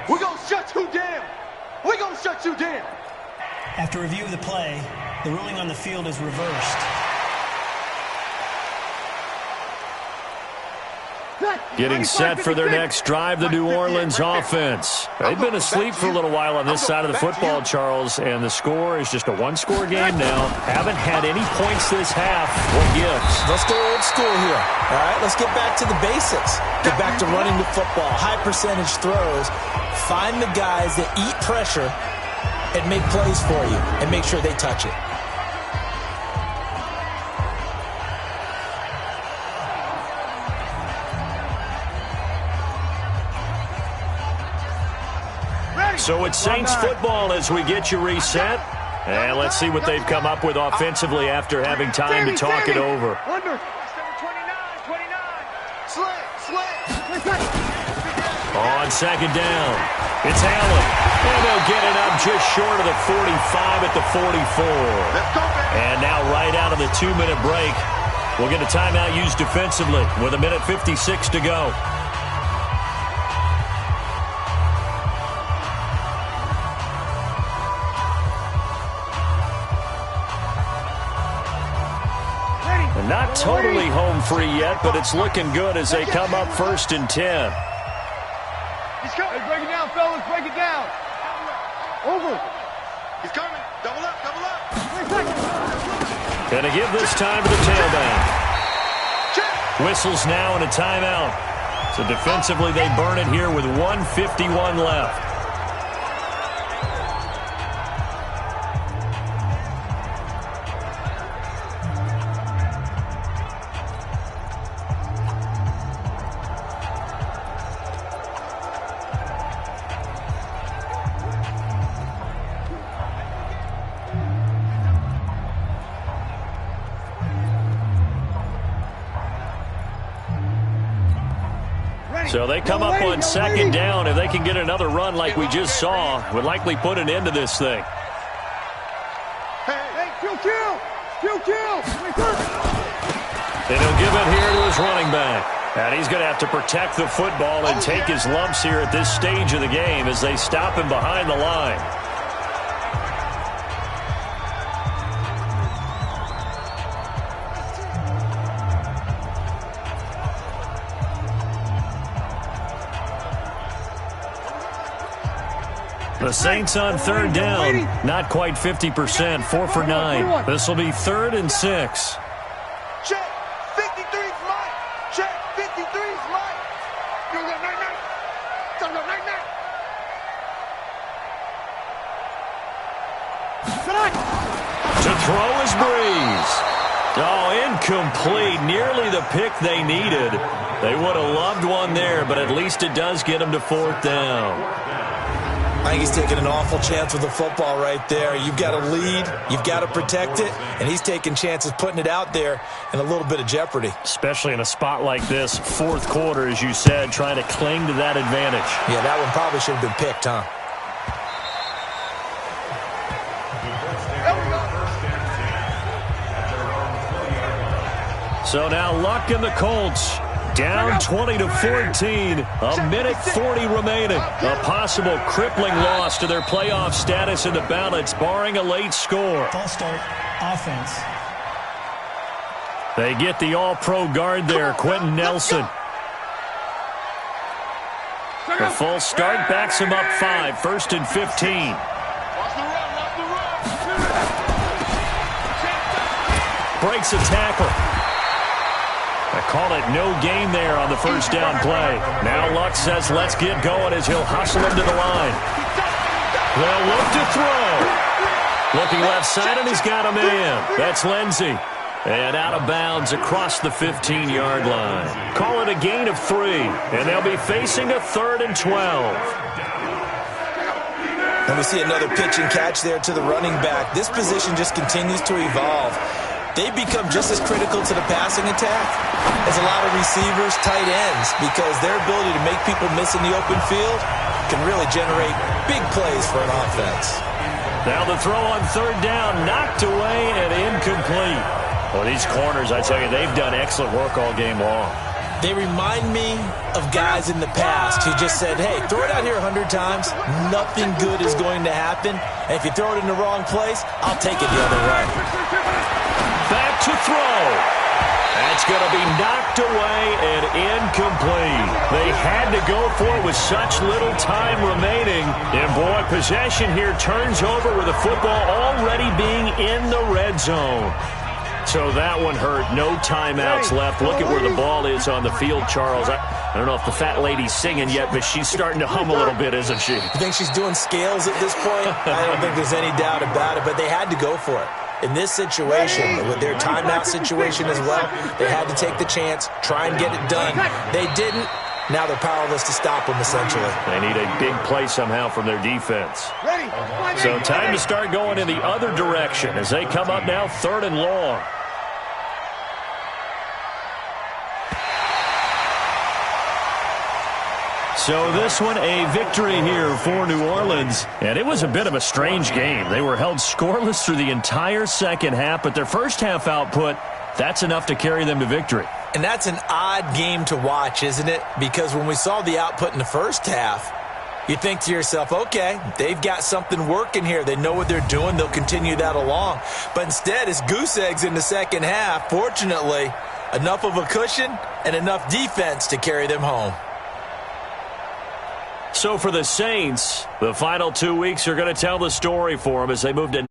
We're going to shut you down. We're going to shut you down.
After review of the play, the ruling on the field is reversed.
Getting set for their next drive, the New Orleans offense. They've been asleep for a little while on this side of the football, Charles, and the score is just a one-score game now. Haven't had any points this half. What gives?
Let's go old school here. All right, let's get back to the basics. Get back to running the football, high percentage throws. Find the guys that eat pressure and make plays for you and make sure they touch it.
So it's Saints football as we get you reset. And let's see what they've come up with offensively after having time to talk it over. On second down, it's Allen. And they'll get it up just short of the 45 at the 44. And now right out of the 2-minute break, we'll get a timeout used defensively with 1:56 to go. Not totally home free yet, but it's looking good as they come up 1st and 10.
Hey, break it down, fellas. Break it down. Over. He's coming. Double up, double up.
Going to give this time to the tailback. Whistles now and a timeout. So defensively, they burn it here with 1:51 left. So they come up on second down. If they can get another run like we just saw, would likely put an end to this thing.
Hey, kill.
And he'll give it here to his running back. And he's going to have to protect the football and take his lumps here at this stage of the game as they stop him behind the line. The Saints on third down, not quite 50%, 4 for 9. This will be 3rd and 6.
Check, 53's mine. Check, 53's mine. You go night-night. Don't go night-night.
To throw is Breeze. Oh, incomplete. Nearly the pick they needed. They would have loved one there, but at least it does get them to 4th down.
I think he's taking an awful chance with the football right there. You've got to lead, you've got to protect it, and he's taking chances putting it out there in a little bit of jeopardy.
Especially in a spot like this, 4th quarter, as you said, trying to cling to that advantage.
Yeah, that one probably should have been picked, huh?
So now Luck and the Colts down 20-14. A minute 40 remaining. A possible crippling loss to their playoff status in the balance, barring a late score.
False start offense.
They get the all-pro guard there, Quentin Nelson. The false start backs him up 5, 1st and 15. Breaks a tackle. I call it no gain there on the first down play. Now Luck says let's get going as he'll hustle him to the line. They'll look to throw. Looking left side, and he's got a man. That's Lindsey. And out of bounds across the 15-yard line. Call it a gain of 3, and they'll be facing a 3rd and 12.
And we see another pitch and catch there to the running back. This position just continues to evolve. They become just as critical to the passing attack as a lot of receivers, tight ends, because their ability to make people miss in the open field can really generate big plays for an offense.
Now the throw on 3rd down, knocked away and incomplete. Well, these corners, I tell you, they've done excellent work all game long.
They remind me of guys in the past who just said, hey, throw it out here 100 times, nothing good is going to happen. And if you throw it in the wrong place, I'll take it the other way.
Back to throw. That's going to be knocked away and incomplete. They had to go for it with such little time remaining. And, boy, possession here turns over with the football already being in the red zone. So that one hurt. No timeouts left. Look at where the ball is on the field, Charles. I don't know if the fat lady's singing yet, but she's starting to hum a little bit, isn't she?
You think she's doing scales at this point? I don't think there's any doubt about it, but they had to go for it. In this situation, with their timeout situation as well, they had to take the chance, try and get it done. They didn't. Now they're powerless to stop them, essentially.
They need a big play somehow from their defense. So time to start going in the other direction as they come up now 3rd and long. So this one, a victory here for New Orleans. And it was a bit of a strange game. They were held scoreless through the entire second half, but their first half output, that's enough to carry them to victory.
And that's an odd game to watch, isn't it? Because when we saw the output in the first half, you think to yourself, okay, they've got something working here. They know what they're doing. They'll continue that along. But instead, it's goose eggs in the second half. Fortunately, enough of a cushion and enough defense to carry them home.
So for the Saints, the final 2 weeks are going to tell the story for them as they move to